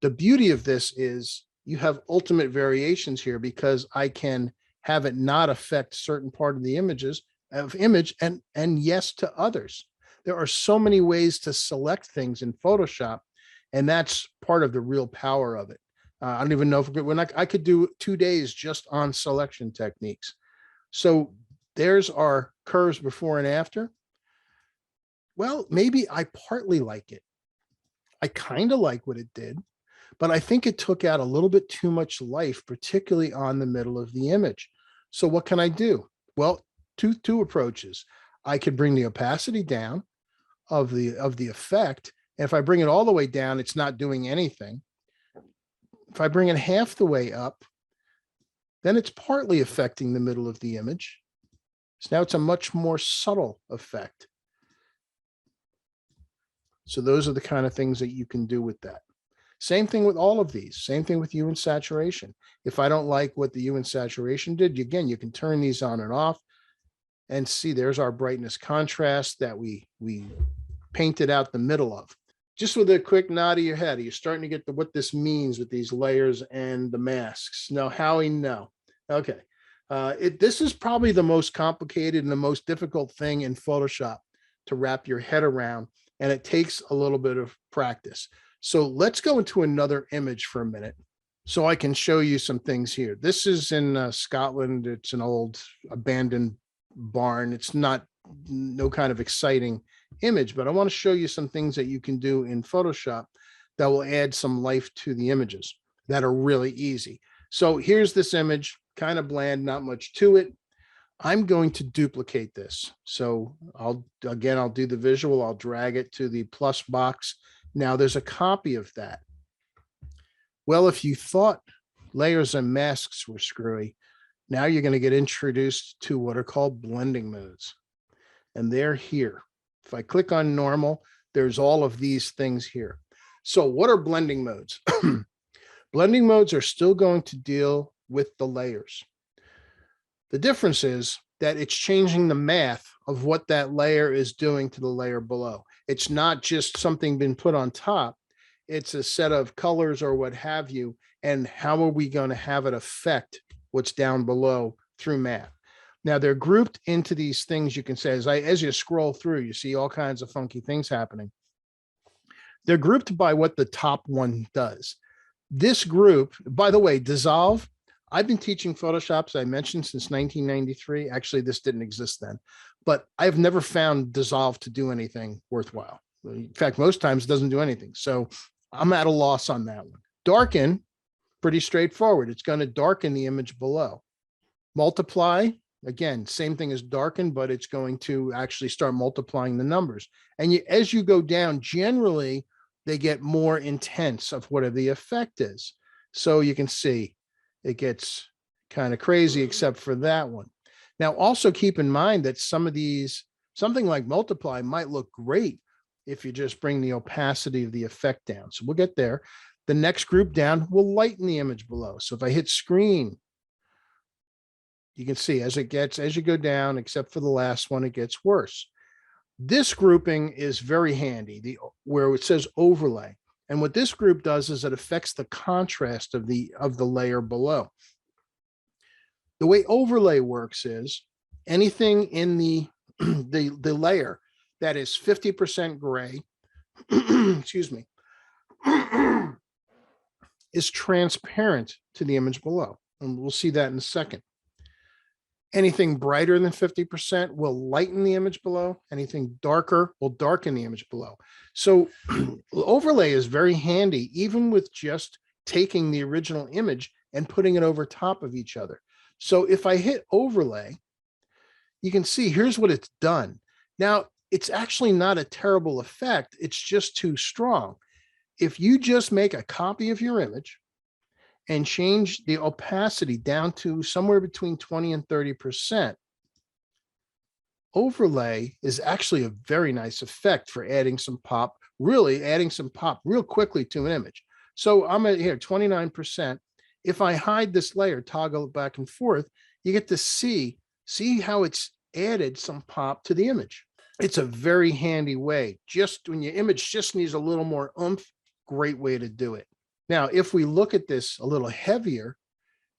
The beauty of this is you have ultimate variations here because I can have it not affect certain part of the image and yes to others. There are so many ways to select things in Photoshop, and that's part of the real power of it. I don't even know if I could do 2 days just on selection techniques. So there's our curves before and after. Well, maybe I partly like it. I kind of like what it did, but I think it took out a little bit too much life, particularly on the middle of the image. So what can I do? Well, two approaches. I could bring the opacity down of the effect. And if I bring it all the way down, it's not doing anything. If I bring it half the way up, then it's partly affecting the middle of the image. So now it's a much more subtle effect. So those are the kind of things that you can do with that. Same thing with all of these. Same thing with hue and saturation. If I don't like what the hue and saturation did, again, you can turn these on and off and see there's our brightness contrast that we painted out the middle of. Just with a quick nod of your head, are you starting to get what this means with these layers and the masks? No, Howie, no. Okay. This is probably the most complicated and the most difficult thing in Photoshop to wrap your head around, and it takes a little bit of practice. So let's go into another image for a minute so I can show you some things here. This is in Scotland. It's an old abandoned barn. It's no kind of exciting image, but I want to show you some things that you can do in Photoshop that will add some life to the images that are really easy. So here's this image, kind of bland, not much to it. I'm going to duplicate this. So I'll do the visual. I'll drag it to the plus box. Now there's a copy of that. Well, if you thought layers and masks were screwy, now you're going to get introduced to what are called blending modes. And they're here. If I click on normal, there's all of these things here. So what are blending modes? Blending modes are still going to deal with the layers. The difference is that it's changing the math of what that layer is doing to the layer below. It's not just something been put on top. It's a set of colors or what have you. And how are we going to have it affect what's down below through math? Now they're grouped into these things. You can say, as you scroll through, you see all kinds of funky things happening. They're grouped by what the top one does. This group, by the way, dissolve. I've been teaching Photoshop, as I mentioned, since 1993. Actually, this didn't exist then, but I've never found dissolve to do anything worthwhile. In fact, most times it doesn't do anything. So I'm at a loss on that one. Darken, pretty straightforward. It's going to darken the image below. Multiply, again, same thing as darken, but it's going to actually start multiplying the numbers. And as you go down, generally, they get more intense of whatever the effect is. So you can see it gets kind of crazy, except for that one. Now, also keep in mind that some of these, something like multiply might look great if you just bring the opacity of the effect down. So we'll get there. The next group down will lighten the image below. So if I hit screen, you can see as you go down, except for the last one, it gets worse. This grouping is very handy, where it says overlay. And what this group does is it affects the contrast of the layer below. The way overlay works is anything in the the layer that is 50% gray, excuse me, is transparent to the image below. And we'll see that in a second. Anything brighter than 50% will lighten the image below. Anything darker will darken the image below. So overlay is very handy, even with just taking the original image and putting it over top of each other. So if I hit overlay, you can see here's what it's done. Now, it's actually not a terrible effect. It's just too strong. If you just make a copy of your image and change the opacity down to somewhere between 20 and 30%, overlay is actually a very nice effect for adding some pop, really adding some pop real quickly to an image. So I'm at here, 29%. If I hide this layer, toggle it back and forth, you get to see how it's added some pop to the image. It's a very handy way. Just when your image just needs a little more oomph, great way to do it. Now, if we look at this a little heavier,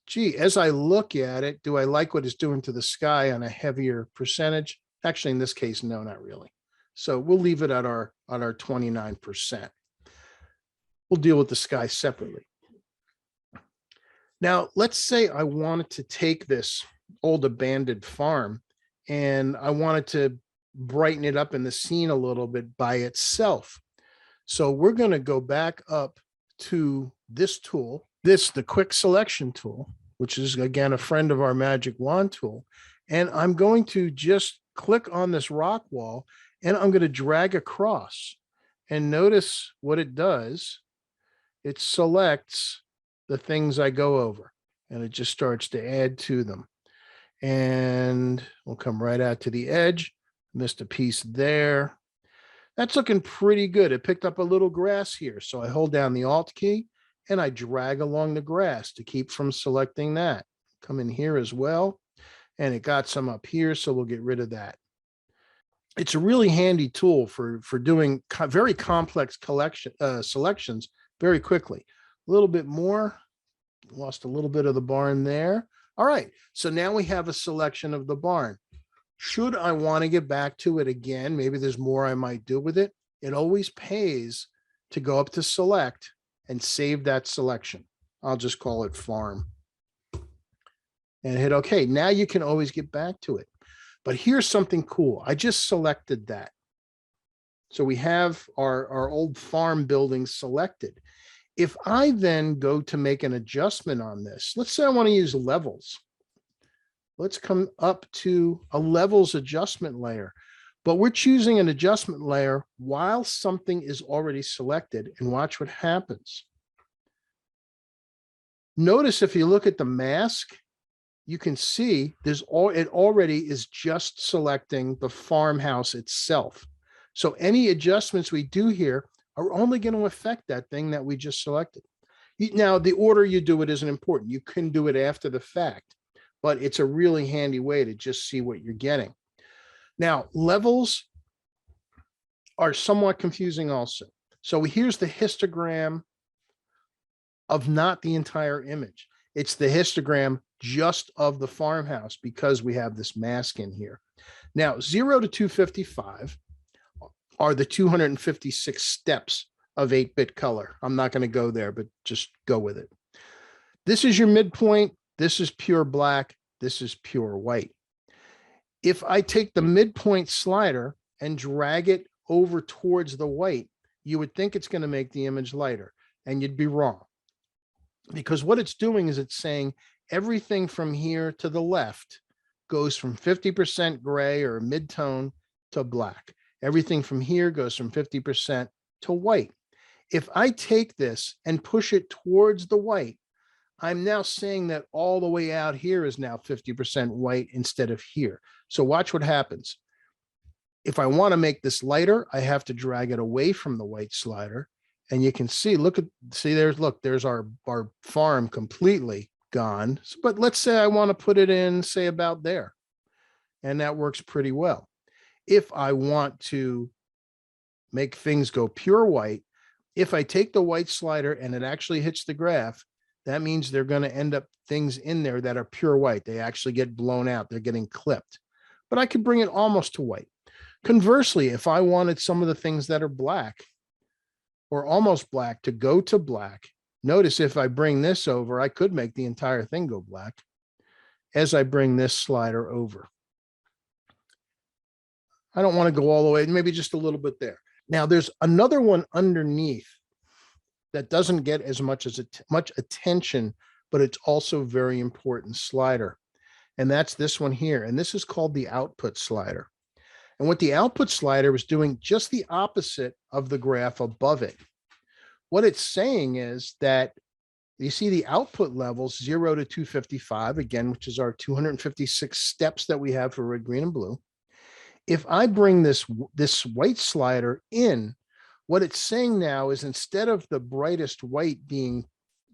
gee, as I look at it, do I like what it's doing to the sky on a heavier percentage? Actually, in this case, no, not really. So we'll leave it at our 29%. We'll deal with the sky separately. Now, let's say I wanted to take this old abandoned farm and I wanted to brighten it up in the scene a little bit by itself. So we're going to go back up to this tool, the quick selection tool, which is again a friend of our magic wand tool. And I'm going to just click on this rock wall and I'm going to drag across, and notice what it does. It selects the things I go over and it just starts to add to them. And we'll come right out to the edge. Missed a piece there. That's looking pretty good. It picked up a little grass here. So I hold down the Alt key and I drag along the grass to keep from selecting that. Come in here as well. And it got some up here, so we'll get rid of that. It's a really handy tool for doing very complex selections very quickly. A little bit more. Lost a little bit of the barn there. All right, so now we have a selection of the barn. Should I want to get back to it again, maybe there's more I might do with it, it always pays to go up to select and save that selection. I'll just call it farm and hit OK. Now you can always get back to it. But here's something cool. I just selected that. So we have our old farm building selected. If I then go to make an adjustment on this, let's say I want to use levels. Let's come up to a levels adjustment layer, but we're choosing an adjustment layer while something is already selected, and watch what happens. Notice if you look at the mask, you can see it already is just selecting the farmhouse itself. So any adjustments we do here are only going to affect that thing that we just selected. Now, the order you do it isn't important. You can do it after the fact, but it's a really handy way to just see what you're getting. Now, levels are somewhat confusing also. So here's the histogram of not the entire image. It's the histogram just of the farmhouse because we have this mask in here. Now, 0 to 255 are the 256 steps of 8-bit color. I'm not going to go there, but just go with it. This is your midpoint. This is pure black. This is pure white. If I take the midpoint slider and drag it over towards the white, you would think it's going to make the image lighter, and you'd be wrong. Because what it's doing is it's saying everything from here to the left goes from 50% gray or mid-tone to black. Everything from here goes from 50% to white. If I take this and push it towards the white, I'm now saying that all the way out here is now 50% white instead of here. So watch what happens. If I want to make this lighter, I have to drag it away from the white slider. And you can see, there's our farm completely gone. But let's say I want to put it in, say about there. And that works pretty well. If I want to make things go pure white, if I take the white slider and it actually hits the graph, that means they're going to end up things in there that are pure white. They actually get blown out. They're getting clipped. But I could bring it almost to white. Conversely, if I wanted some of the things that are black or almost black to go to black, notice if I bring this over, I could make the entire thing go black as I bring this slider over. I don't want to go all the way, maybe just a little bit there. Now there's another one underneath that doesn't get as much attention, but it's also very important slider. And that's this one here. And this is called the output slider. And what the output slider is doing just the opposite of the graph above it. What it's saying is that you see the output levels 0 to 255, again, which is our 256 steps that we have for red, green, and blue. If I bring this white slider in, what it's saying now is instead of the brightest white being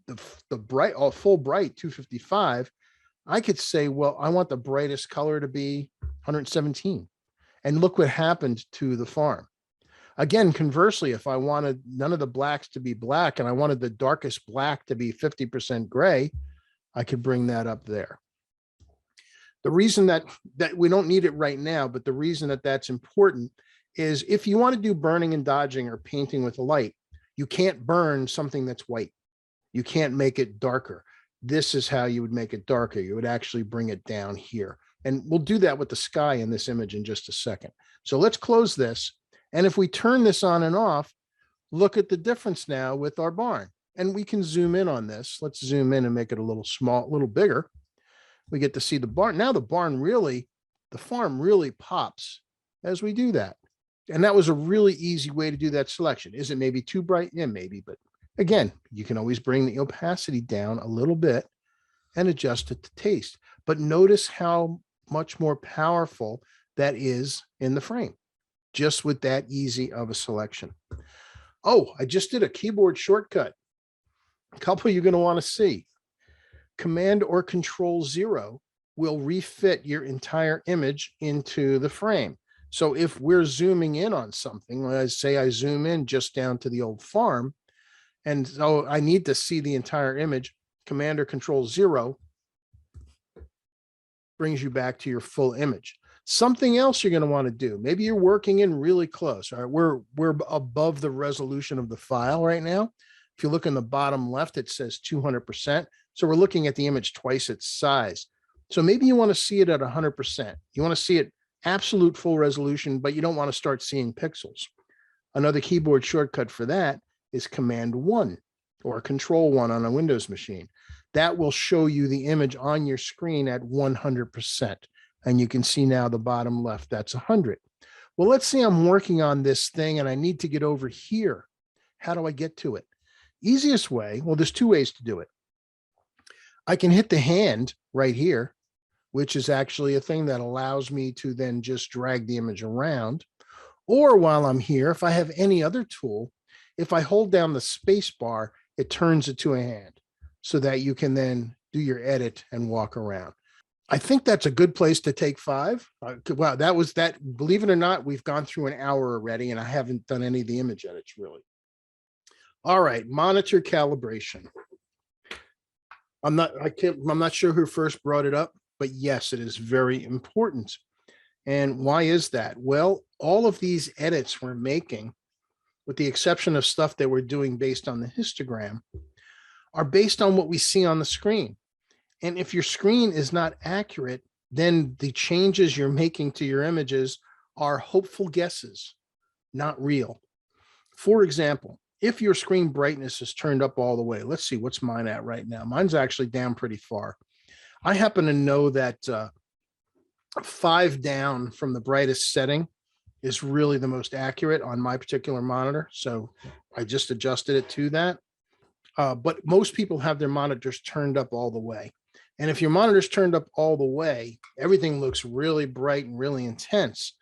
the bright, full bright 255, I could say, well, I want the brightest color to be 117. And look what happened to the farm. Again, conversely, if I wanted none of the blacks to be black and I wanted the darkest black to be 50% gray, I could bring that up there. The reason that we don't need it right now, but the reason that that's important is if you want to do burning and dodging or painting with a light, you can't burn something that's white. You can't make it darker. This is how you would make it darker. You would actually bring it down here. And we'll do that with the sky in this image in just a second. So let's close this. And if we turn this on and off, look at the difference now with our barn. And we can zoom in on this. Let's zoom in and make it a little small, a little bigger. We get to see the barn. Now the barn really, the farm really pops as we do that. And that was a really easy way to do that selection. Is it maybe too bright? Yeah, maybe. But again, you can always bring the opacity down a little bit and adjust it to taste. But notice how much more powerful that is in the frame, just with that easy of a selection. Oh, I just did a keyboard shortcut. A couple you're going to want to see. Command or Control 0 will refit your entire image into the frame. So if we're zooming in on something, let's say I zoom in just down to the old farm, and so I need to see the entire image, Command or Control 0 brings you back to your full image. Something else you're going to want to do. Maybe you're working in really close. All right, we're above the resolution of the file right now. If you look in the bottom left, it says 200%. So we're looking at the image twice its size. So maybe you want to see it at 100%. You want to see it absolute full resolution, but you don't want to start seeing pixels. Another keyboard shortcut for that is Command 1 or Control 1 on a Windows machine. That will show you the image on your screen at 100%. And you can see now the bottom left, that's 100. Well, let's say I'm working on this thing and I need to get over here. How do I get to it? Easiest way, well, there's two ways to do it. I can hit the hand right here, which is actually a thing that allows me to then just drag the image around. Or while I'm here, if I have any other tool, if I hold down the space bar, it turns it to a hand so that you can then do your edit and walk around. I think that's a good place to take 5. Wow, that was that. Believe it or not, we've gone through an hour already and I haven't done any of the image edits really. All right, monitor calibration. I'm not sure who first brought it up, but yes, it is very important. And why is that? Well, all of these edits we're making, with the exception of stuff that we're doing based on the histogram, are based on what we see on the screen. And if your screen is not accurate, then the changes you're making to your images are hopeful guesses, not real. For example, if your screen brightness is turned up all the way, let's see, what's mine at right now? Mine's actually down pretty far. I happen to know that 5 down from the brightest setting is really the most accurate on my particular monitor. So I just adjusted it to that. But most people have their monitors turned up all the way. And if your monitor's turned up all the way, everything looks really bright and really intense.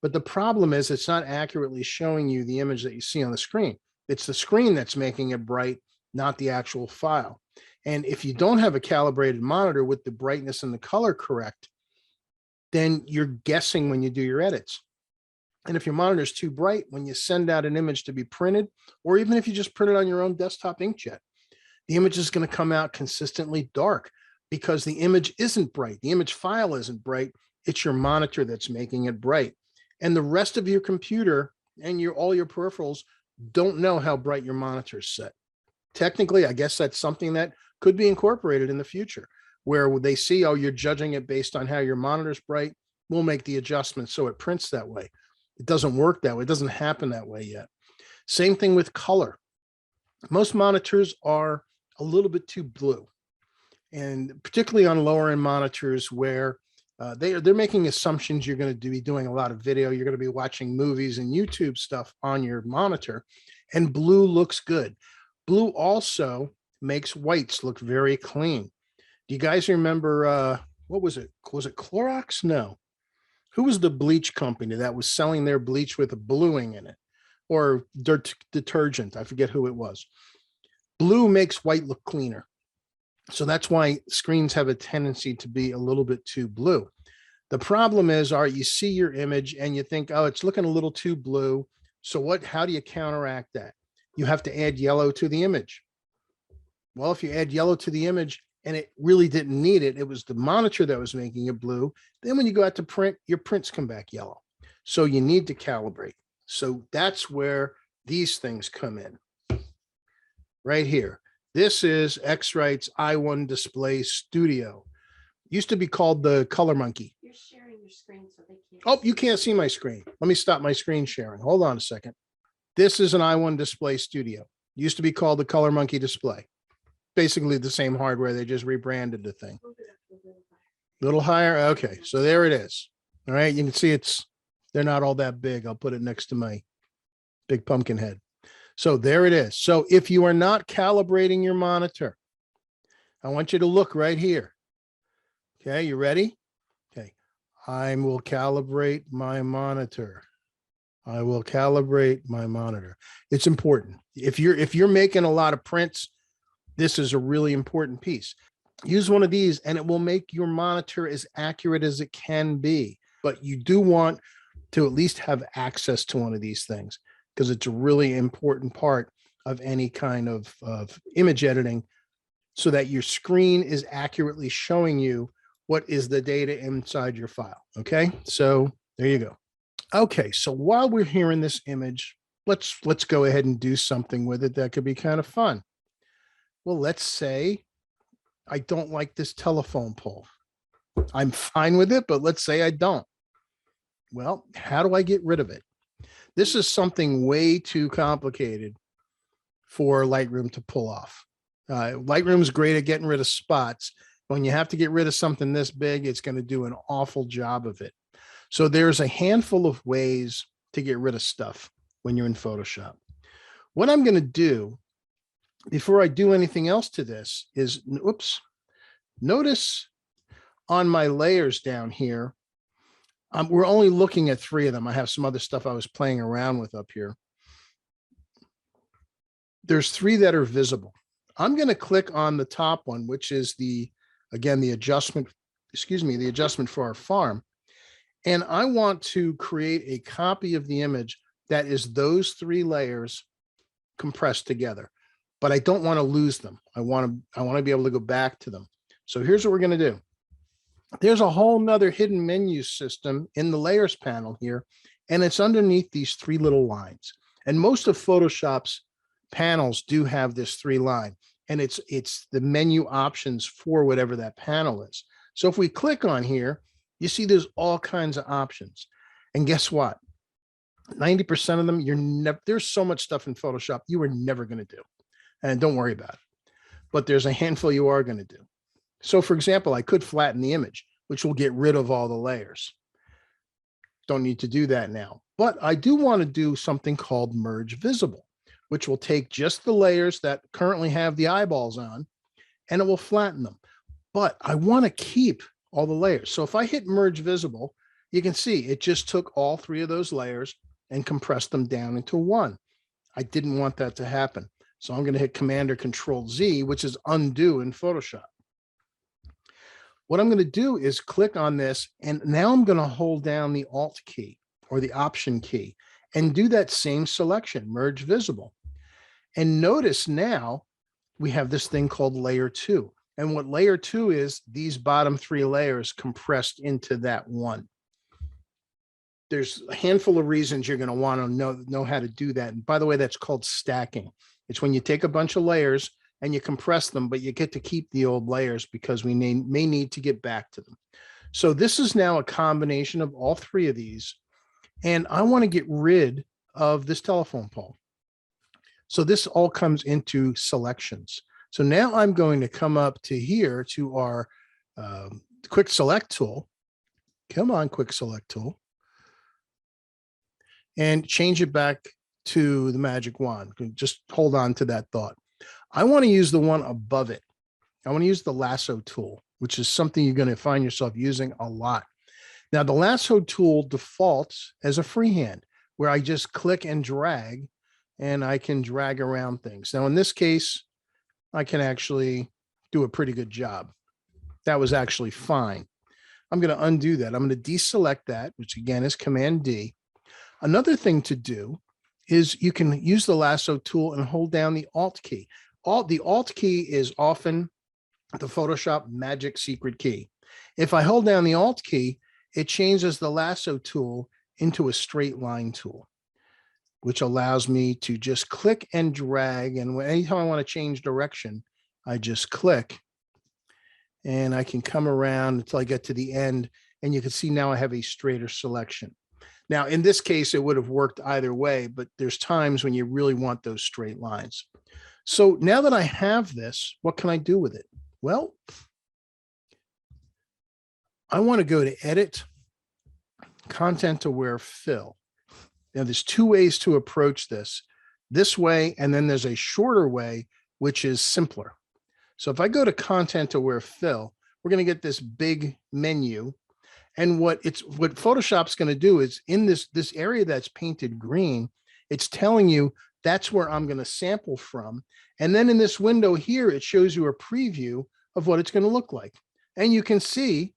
But the problem is it's not accurately showing you the image that you see on the screen. It's the screen that's making it bright, not the actual file. And if you don't have a calibrated monitor with the brightness and the color correct, then you're guessing when you do your edits. And if your monitor is too bright, when you send out an image to be printed, or even if you just print it on your own desktop inkjet, the image is going to come out consistently dark because the image isn't bright. The image file isn't bright. It's your monitor that's making it bright. And the rest of your computer and all your peripherals don't know how bright your monitor is set. Technically, I guess that's something that could be incorporated in the future, where they see, oh, you're judging it based on how your monitor's bright. We'll make the adjustment so it prints that way. It doesn't work that way. It doesn't happen that way yet. Same thing with color. Most monitors are a little bit too blue, and particularly on lower end monitors where they're making assumptions you're going to be doing a lot of video. You're going to be watching movies and YouTube stuff on your monitor, and blue looks good. Blue also makes whites look very clean. Do you guys remember, what was it? Was it Clorox? No. Who was the bleach company that was selling their bleach with a bluing in it, or detergent? I forget who it was. Blue makes white look cleaner. So that's why screens have a tendency to be a little bit too blue. The problem is, you see your image and you think, oh, it's looking a little too blue. So how do you counteract that? You have to add yellow to the image. Well, if you add yellow to the image and it really didn't need it, it was the monitor that was making it blue. Then when you go out to print, your prints come back yellow. So you need to calibrate. So that's where these things come in. Right here. This is X-Rite's i1 Display Studio. Used to be called the Color Monkey. You're sharing your screen so they can't. Oh, you can't see my screen. Let me stop my screen sharing. Hold on a second. This is an i1 Display Studio. Used to be called the Color Monkey Display. Basically the same hardware. They just rebranded the thing. A little higher. Okay, so there it is. All right, you can see they're not all that big. I'll put it next to my big pumpkin head. So there it is. So if you are not calibrating your monitor, I want you to look right here. Okay, you ready? Okay, I will calibrate my monitor. I will calibrate my monitor. It's important. If you're making a lot of prints, this is a really important piece. Use one of these and it will make your monitor as accurate as it can be. But you do want to at least have access to one of these things, because it's a really important part of any kind of image editing, so that your screen is accurately showing you what is the data inside your file. Okay, so there you go. Okay, so while we're here in this image, let's go ahead and do something with it that could be kind of fun. Well, let's say I don't like this telephone pole. I'm fine with it, but let's say I don't. Well, how do I get rid of it? This is something way too complicated for Lightroom to pull off. Lightroom is great at getting rid of spots. When you have to get rid of something this big, it's going to do an awful job of it. So there's a handful of ways to get rid of stuff when you're in Photoshop. What I'm going to do before I do anything else to this is, notice on my layers down here, we're only looking at 3 of them. I have some other stuff I was playing around with up here. There's 3 that are visible. I'm going to click on the top one, which is the adjustment, the adjustment for our farm. And I want to create a copy of the image that is those 3 layers compressed together, but I don't want to lose them. I want to be able to go back to them. So here's what we're going to do. There's a whole nother hidden menu system in the layers panel here, and it's underneath these 3 little lines. And most of Photoshop's panels do have this 3 line, and it's the menu options for whatever that panel is. So if we click on here, you see there's all kinds of options. And guess what? 90% of them, there's so much stuff in Photoshop you are never going to do. And don't worry about it. But there's a handful you are going to do. So for example, I could flatten the image, which will get rid of all the layers. Don't need to do that now. But I do want to do something called merge visible, which will take just the layers that currently have the eyeballs on, and it will flatten them. But I want to keep all the layers. So if I hit merge visible, you can see it just took all 3 of those layers and compressed them down into 1. I didn't want that to happen. So I'm going to hit Command or Control Z, which is undo in Photoshop. What I'm going to do is click on this, and now I'm going to hold down the Alt key or the Option key and do that same selection, merge visible. And notice now we have this thing called layer 2. And what layer 2 is, these bottom 3 layers compressed into that one. There's a handful of reasons you're going to want to know how to do that. And by the way, that's called stacking. It's when you take a bunch of layers and you compress them, but you get to keep the old layers because we may need to get back to them. So this is now a combination of all 3 of these. And I want to get rid of this telephone pole. So this all comes into selections. So now I'm going to come up to here to our quick select tool. Come on, quick select tool. And change it back to the magic wand. Just hold on to that thought. I want to use the one above it. I want to use the lasso tool, which is something you're going to find yourself using a lot. Now, the lasso tool defaults as a freehand where I just click and drag, and I can drag around things. Now, in this case, I can actually do a pretty good job. That was actually fine. I'm going to undo that. I'm going to deselect that, which again is Command D. Another thing to do is you can use the lasso tool and hold down the Alt key. The Alt key is often the Photoshop magic secret key. If I hold down the Alt key, it changes the lasso tool into a straight line tool, which allows me to just click and drag. And anytime I want to change direction, I just click and I can come around until I get to the end. And you can see now I have a straighter selection. Now, in this case, it would have worked either way, but there's times when you really want those straight lines. So now that I have this, what can I do with it? Well, I want to go to Edit, Content Aware Fill. Now, there's 2 ways to approach this way, and then there's a shorter way, which is simpler. So if I go to Content Aware Fill, we're going to get this big menu. And what Photoshop's going to do is in this area that's painted green, it's telling you that's where I'm going to sample from. And then in this window here, it shows you a preview of what it's going to look like. And you can see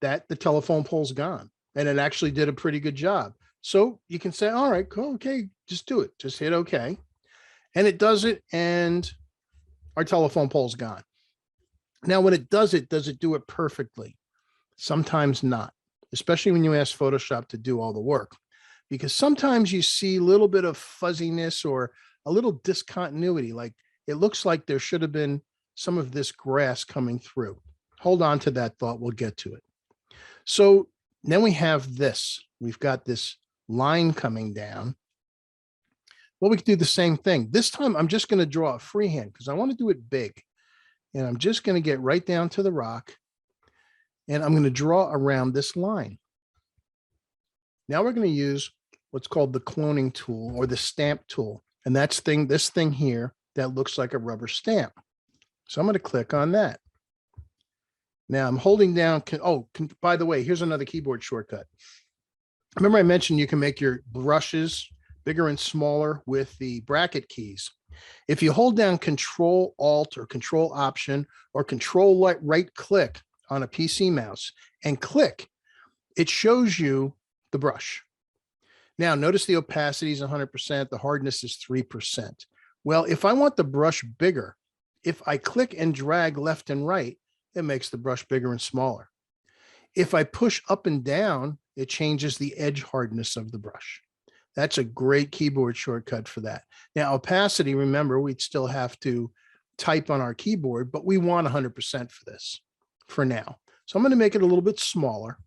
that the telephone pole's gone, and it actually did a pretty good job. So you can say, all right, cool, okay, just do it. Just hit okay. And it does it, and our telephone pole's gone. Now, when it does it do it perfectly? Sometimes not, especially when you ask Photoshop to do all the work, because sometimes you see a little bit of fuzziness or a little discontinuity. Like it looks like there should have been some of this grass coming through. Hold on to that thought. We'll get to it. So then we have this. We've got this line coming down. Well, we could do the same thing. This time I'm just going to draw a freehand because I want to do it big. And I'm just going to get right down to the rock. And I'm going to draw around this line. Now we're going to use what's called the cloning tool or the stamp tool. And that's this thing here that looks like a rubber stamp. So I'm going to click on that. Now I'm holding down. By the way, here's another keyboard shortcut. Remember I mentioned you can make your brushes bigger and smaller with the bracket keys. If you hold down Control Alt or Control Option or Control right click on a PC mouse and click, it shows you the brush. Now notice the opacity is 100%, the hardness is 3%. Well, if I want the brush bigger, if I click and drag left and right, it makes the brush bigger and smaller. If I push up and down, it changes the edge hardness of the brush. That's a great keyboard shortcut for that. Now opacity, remember, we'd still have to type on our keyboard, but we want 100% for this for now. So I'm going to make it a little bit smaller.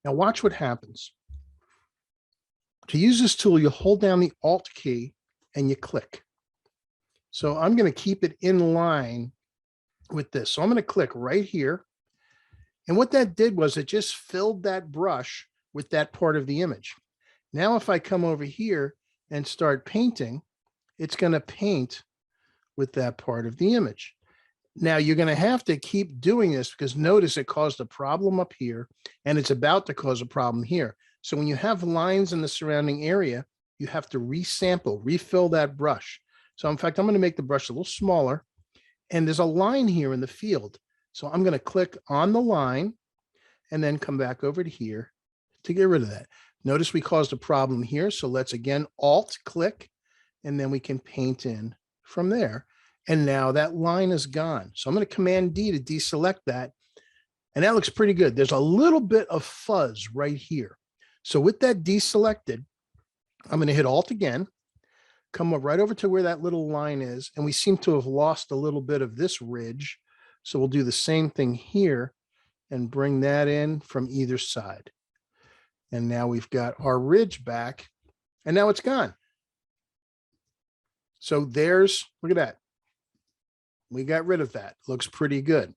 Now watch what happens. To use this tool, you hold down the Alt key and you click. So I'm going to keep it in line with this. So I'm going to click right here. And what that did was it just filled that brush with that part of the image. Now, if I come over here and start painting, it's going to paint with that part of the image. Now you're going to have to keep doing this because notice it caused a problem up here and it's about to cause a problem here. So when you have lines in the surrounding area, you have to resample, refill that brush. So in fact, I'm going to make the brush a little smaller and there's a line here in the field. So I'm going to click on the line and then come back over to here to get rid of that. Notice we caused a problem here. So let's again Alt click and then we can paint in from there. And now that line is gone. So I'm going to Command D to deselect that. And that looks pretty good. There's a little bit of fuzz right here. So with that deselected, I'm going to hit Alt again, come up right over to where that little line is. And we seem to have lost a little bit of this ridge. So we'll do the same thing here and bring that in from either side. And now we've got our ridge back and now it's gone. So there's, look at that. We got rid of that. Looks pretty good.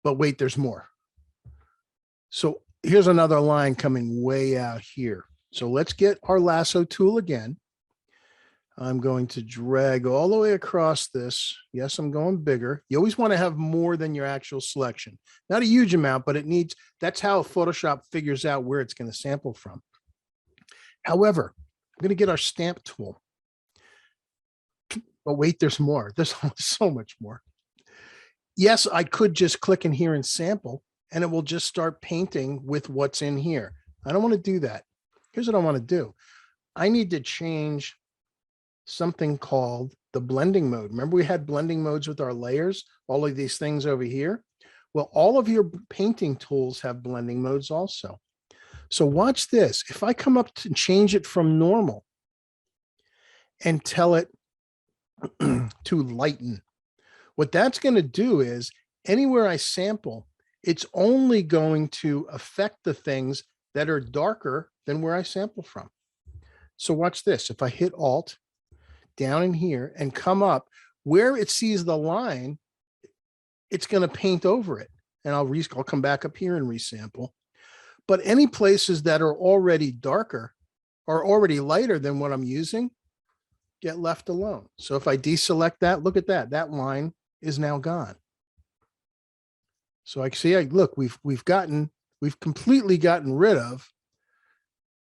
But wait, there's more. So here's another line coming way out here. So let's get our lasso tool again. I'm going to drag all the way across this. Yes, I'm going bigger. You always want to have more than your actual selection. Not a huge amount, but it needs, that's how Photoshop figures out where it's going to sample from. However, I'm going to get our stamp tool. But wait, there's more. There's so much more. Yes, I could just click in here and sample, and it will just start painting with what's in here. I don't want to do that. Here's what I want to do. I need to change something called the blending mode. Remember we had blending modes with our layers, all of these things over here. Well, all of your painting tools have blending modes also. So watch this. If I come up to change it from normal and tell it to lighten, what that's going to do is anywhere I sample, it's only going to affect the things that are darker than where I sample from. So watch this. If I hit Alt down in here and come up where it sees the line, it's going to paint over it. And I'll come back up here and resample. But any places that are already darker or already lighter than what I'm using get left alone. So if I deselect that, look at that, that line is now gone. So I see, look, we've completely gotten rid of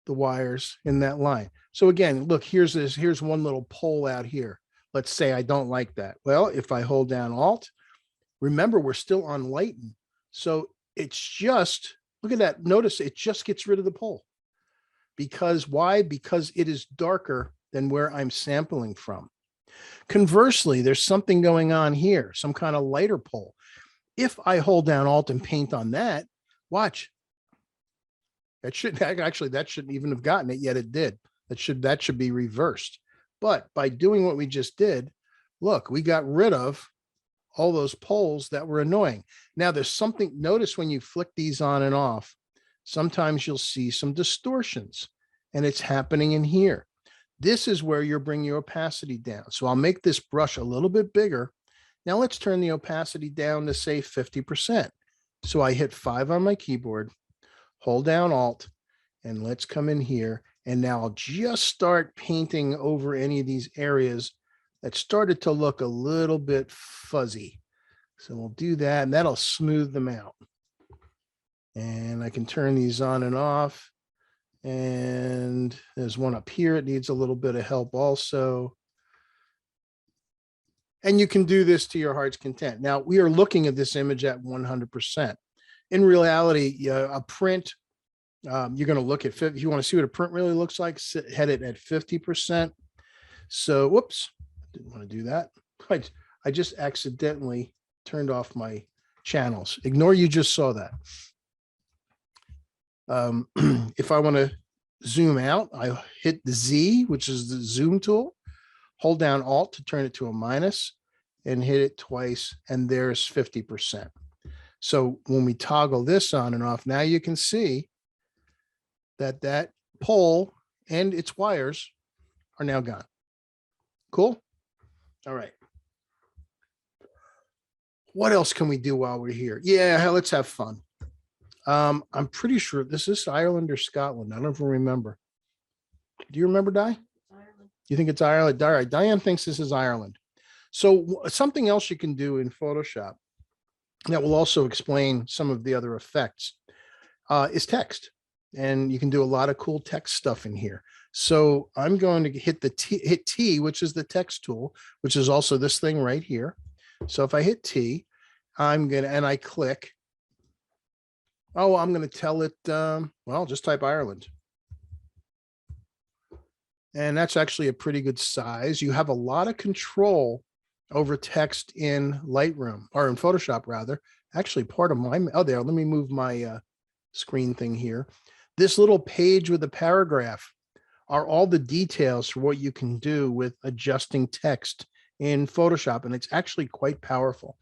the wires in that line. So again, look, here's one little pole out here. Let's say I don't like that. Well, if I hold down Alt, remember we're still on lighten. So it's just, look at that. Notice it just gets rid of the pole. Because why? Because it is darker than where I'm sampling from. Conversely, there's something going on here, some kind of lighter pole. If I hold down Alt and paint on that, watch. That shouldn't even have gotten it, yet it did. That should be reversed. But by doing what we just did, look, we got rid of all those poles that were annoying. Now there's something, notice when you flick these on and off, sometimes you'll see some distortions, and it's happening in here. This is where you're bringing your opacity down. So I'll make this brush a little bit bigger. Now let's turn the opacity down to say 50%. So I hit 5 on my keyboard, hold down Alt, and let's come in here. And now I'll just start painting over any of these areas that started to look a little bit fuzzy. So we'll do that, and that'll smooth them out. And I can turn these on and off. And there's one up here. It needs a little bit of help also. And you can do this to your heart's content. Now, we are looking at this image at 100%. In reality, a print, you're going to look at 50. If you want to see what a print really looks like, head it at 50%. So, whoops, didn't want to do that. I just accidentally turned off my channels. Ignore you just saw that. If I want to zoom out, I hit the Z, which is the zoom tool, hold down Alt to turn it to a minus and hit it twice. And there's 50%. So when we toggle this on and off, now you can see that that pole and its wires are now gone. Cool. All right. What else can we do while we're here? Yeah, let's have fun. I'm pretty sure this is Ireland or Scotland. I don't even remember. Do you remember, Di? Ireland. You think it's Ireland? All right. Diane thinks this is Ireland. So something else you can do in Photoshop that will also explain some of the other effects is text. And you can do a lot of cool text stuff in here. So I'm going to hit T, which is the text tool, which is also this thing right here. So if I hit T, and I click. Oh, I'm going to tell it, well, just type Ireland. And that's actually a pretty good size. You have a lot of control over text in Lightroom or in Photoshop rather. Actually, part of my, oh, there, let me move my screen thing here. This little page with a paragraph are all the details for what you can do with adjusting text in Photoshop. And it's actually quite powerful.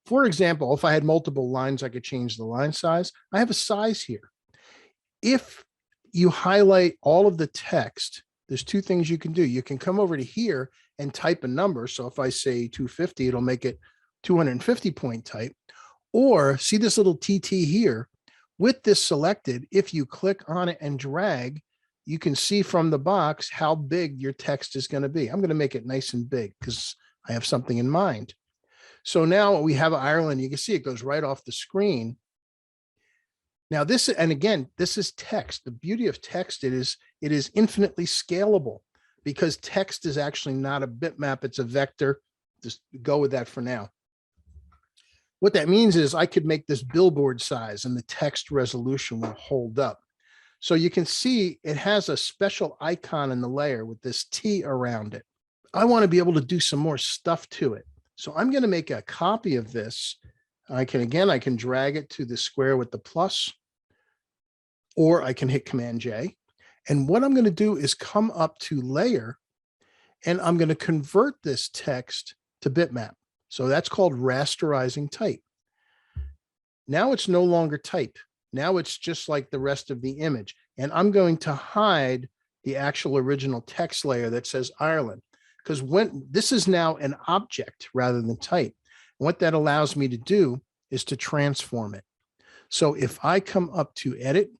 For example, if I had multiple lines, I could change the line size. I have a size here. If you highlight all of the text, there's two things you can do. You can come over to here and type a number. So if I say 250, it'll make it 250 point type. Or see this little TT here. With this selected, if you click on it and drag, you can see from the box how big your text is going to be. I'm going to make it nice and big because I have something in mind. So now we have Ireland. You can see it goes right off the screen. Now this, and again, this is text. The beauty of text, it is infinitely scalable because text is actually not a bitmap, it's a vector. Just go with that for now. What that means is I could make this billboard size and the text resolution will hold up. So you can see it has a special icon in the layer with this T around it. I want to be able to do some more stuff to it. So I'm going to make a copy of this. I can drag it to the square with the plus, or I can hit Command J. And what I'm going to do is come up to layer, and I'm going to convert this text to bitmap. So that's called rasterizing type. Now it's no longer type. Now it's just like the rest of the image. And I'm going to hide the actual original text layer that says Ireland, because when this is now an object rather than type. And what that allows me to do is to transform it. So if I come up to edit,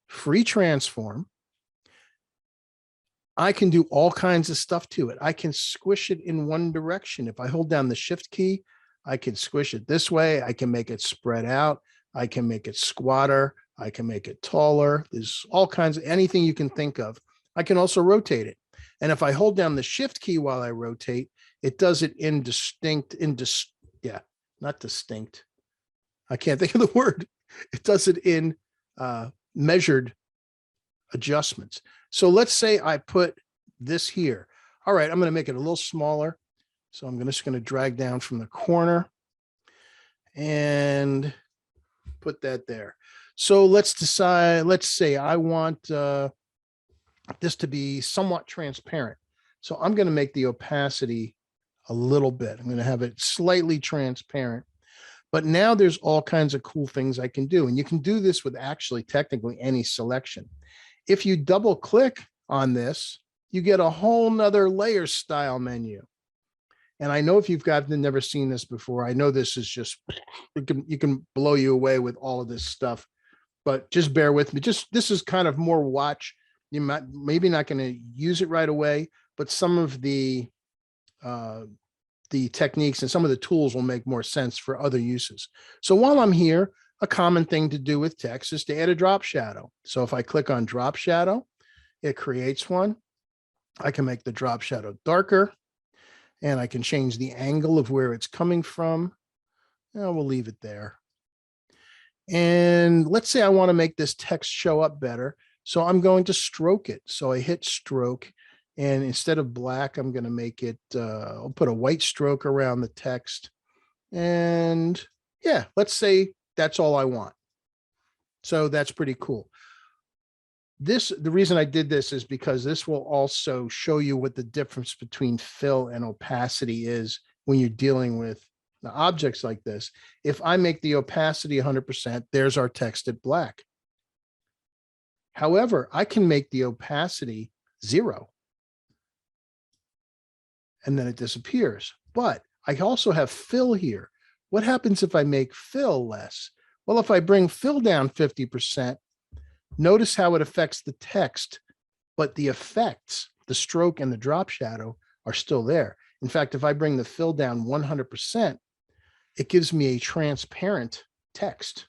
free transform, I can do all kinds of stuff to it. I can squish it in one direction. If I hold down the shift key, I can squish it this way. I can make it spread out. I can make it squatter. I can make it taller. There's all kinds of anything you can think of. I can also rotate it. And if I hold down the shift key while I rotate, it does it in not distinct. I can't think of the word. It does it in measured adjustments. So let's say I put this here. All right, I'm going to make it a little smaller. So I'm just going to drag down from the corner and put that there. So let's decide, let's say I want this to be somewhat transparent. So I'm going to make the opacity a little bit. I'm going to have it slightly transparent. But now there's all kinds of cool things I can do. And you can do this with actually technically any selection. If you double click on this, you get a whole nother layer style menu. And I know if you've never seen this before, I know this is just, you can blow you away with all of this stuff, but just bear with me. This is kind of more watch. You might maybe not going to use it right away, but some of the techniques and some of the tools will make more sense for other uses. So while I'm here, a common thing to do with text is to add a drop shadow. So if I click on drop shadow, it creates one. I can make the drop shadow darker, and I can change the angle of where it's coming from. We'll leave it there. And let's say I want to make this text show up better. So I'm going to stroke it. So I hit stroke, and instead of black, I'm going to make it, I'll put a white stroke around the text. And yeah, let's say that's all I want. So that's pretty cool. The reason I did this is because this will also show you what the difference between fill and opacity is when you're dealing with the objects like this. If I make the opacity 100%, there's our text at black. However, I can make the opacity 0. And then it disappears. But I also have fill here. What happens if I make fill less? Well, if I bring fill down 50%, notice how it affects the text, but the effects, the stroke and the drop shadow are still there. In fact, if I bring the fill down 100%, it gives me a transparent text,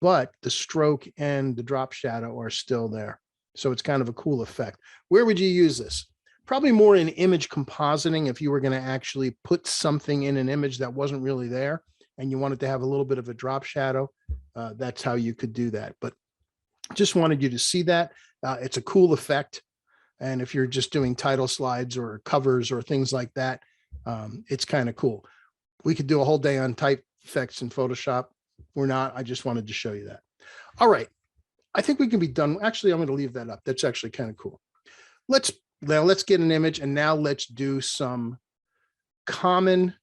but the stroke and the drop shadow are still there. So it's kind of a cool effect. Where would you use this? Probably more in image compositing. If you were going to actually put something in an image that wasn't really there and you wanted to have a little bit of a drop shadow, that's how you could do that. But just wanted you to see that. It's a cool effect. And if you're just doing title slides or covers or things like that, It's kind of cool. We could do a whole day on type effects in Photoshop. We're not. I just wanted to show you that. All right. I think we can be done. Actually, I'm going to leave that up. That's actually kind of cool. Let's get an image, and now let's do some common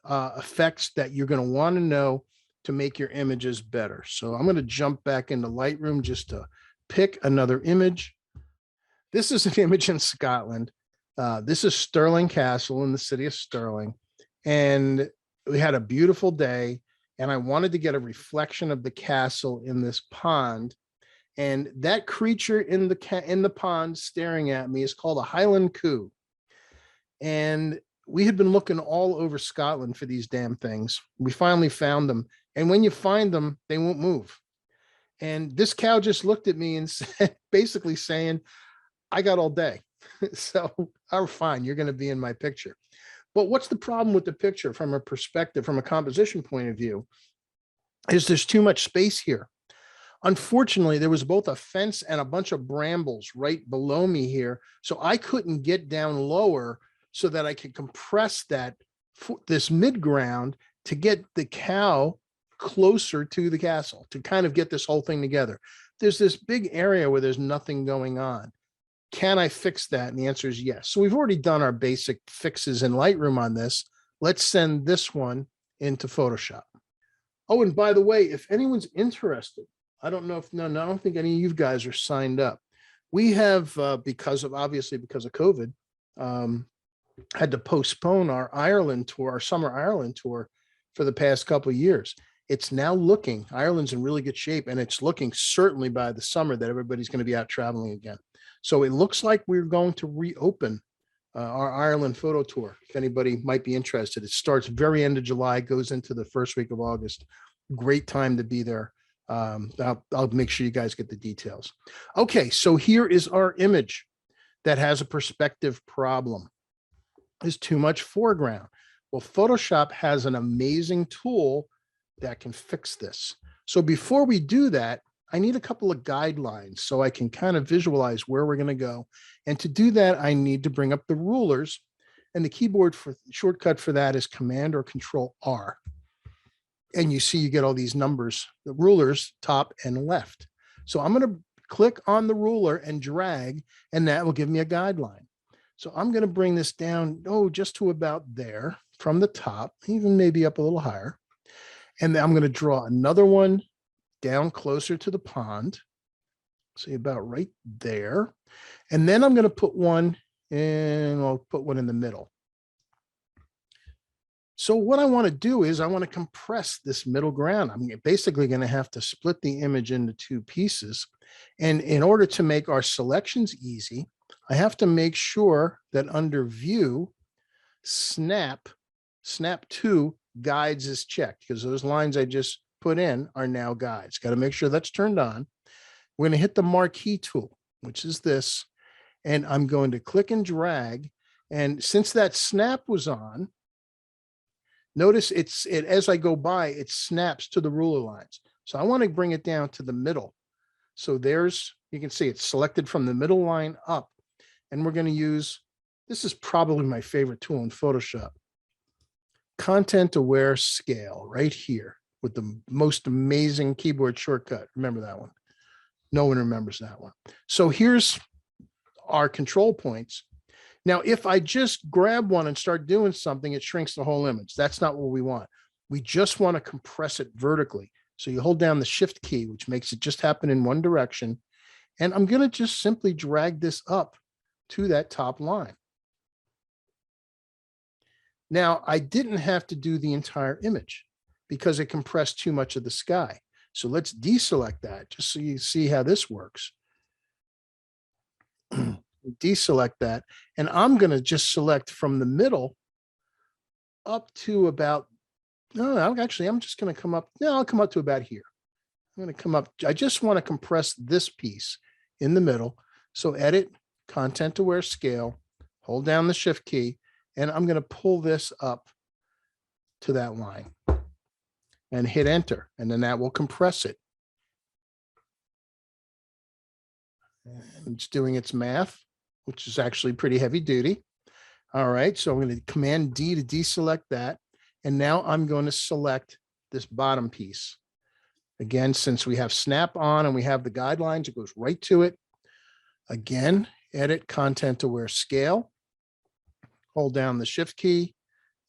effects that you're going to want to know to make your images better. So I'm going to jump back into Lightroom just to pick another image. This is an image in Scotland. This is Stirling Castle in the city of Stirling. And we had a beautiful day, and I wanted to get a reflection of the castle in this pond. And that creature in the pond staring at me is called a Highland coo. And we had been looking all over Scotland for these damn things. We finally found them. And when you find them, they won't move. And this cow just looked at me and said, basically saying, I got all day. So, oh, fine, you're going to be in my picture. But what's the problem with the picture from a perspective, from a composition point of view, is there's too much space here. Unfortunately, there was both a fence and a bunch of brambles right below me here. So I couldn't get down lower so that I could compress this mid ground to get the cow closer to the castle, to kind of get this whole thing together. There's this big area where there's nothing going on. Can I fix that? And the answer is yes. So we've already done our basic fixes in Lightroom on this. Let's send this one into Photoshop. Oh, and by the way, if anyone's interested, I don't know if, no, I don't think any of you guys are signed up. We have, because of COVID, had to postpone our Ireland tour, our summer Ireland tour for the past couple of years. It's now looking, Ireland's in really good shape, and it's looking certainly by the summer that everybody's going to be out traveling again. So it looks like we're going to reopen our Ireland photo tour. If anybody might be interested, it starts very end of July, goes into the first week of August. Great time to be there. I'll make sure you guys get the details. Okay, so here is our image that has a perspective problem. Is too much foreground. Well, Photoshop has an amazing tool that can fix this. So before we do that, I need a couple of guidelines so I can kind of visualize where we're going to go. And to do that, I need to bring up the rulers, and the keyboard shortcut for that is Command or Control R. And you see, you get all these numbers, the rulers, top and left. So I'm going to click on the ruler and drag, and that will give me a guideline. So I'm going to bring this down, just to about there from the top, even maybe up a little higher. And then I'm going to draw another one down closer to the pond. See, about right there. And then I'm going to put one in, I'll put one in the middle. So what I want to do is I want to compress this middle ground. I'm basically going to have to split the image into two pieces. And in order to make our selections easy, I have to make sure that under View, Snap to Guides is checked, because those lines I just put in are now guides. Got to make sure that's turned on. We're going to hit the marquee tool, which is this, and I'm going to click and drag. And since that snap was on, notice as I go by, it snaps to the ruler lines. So I want to bring it down to the middle. So you can see it's selected from the middle line up. And we're going to use, this is probably my favorite tool in Photoshop, Content Aware Scale, right here with the most amazing keyboard shortcut. Remember that one? No one remembers that one. So here's our control points. Now, if I just grab one and start doing something, it shrinks the whole image. That's not what we want. We just want to compress it vertically. So you hold down the Shift key, which makes it just happen in one direction. And I'm going to just simply drag this up to that top line. Now, I didn't have to do the entire image because it compressed too much of the sky. So let's deselect that just so you see how this works. Deselect that. And I'm going to just select from the middle up to about, actually, I'm just going to come up. No, I'll come up to about here. I'm going to come up. I just want to compress this piece in the middle. So edit, Content Aware Scale, hold down the Shift key, and I'm going to pull this up to that line and hit enter. And then that will compress it. And it's doing its math, which is actually pretty heavy duty. All right, so I'm going to Command D to deselect that. And now I'm going to select this bottom piece. Again, since we have snap on and we have the guidelines, it goes right to it. Again, edit content aware scale. Hold down the shift key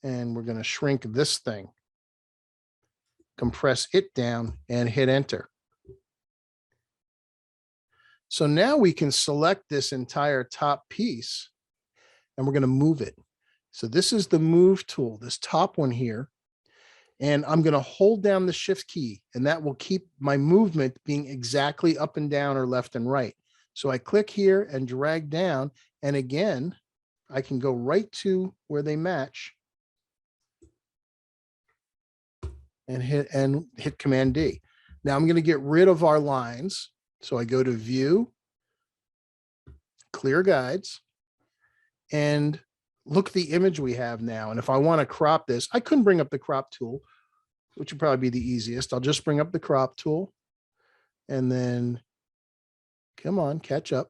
and we're going to shrink this thing. Compress it down and hit enter. So now we can select this entire top piece and we're going to move it. So this is the move tool, this top one here. And I'm going to hold down the shift key and that will keep my movement being exactly up and down or left and right. So I click here and drag down. And again, I can go right to where they match and hit Command D. Now I'm going to get rid of our lines. So I go to View, Clear Guides, and look at the image we have now. And if I want to crop this, I couldn't bring up the crop tool, which would probably be the easiest. I'll just bring up the crop tool and then come on, catch up.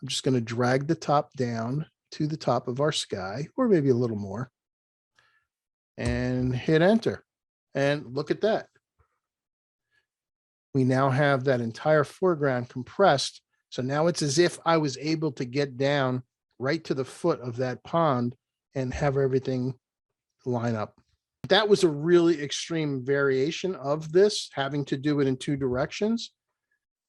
I'm just going to drag the top down to the top of our sky, or maybe a little more, and hit enter. And look at that. We now have that entire foreground compressed. So now it's as if I was able to get down right to the foot of that pond and have everything line up. That was a really extreme variation of this, having to do it in two directions.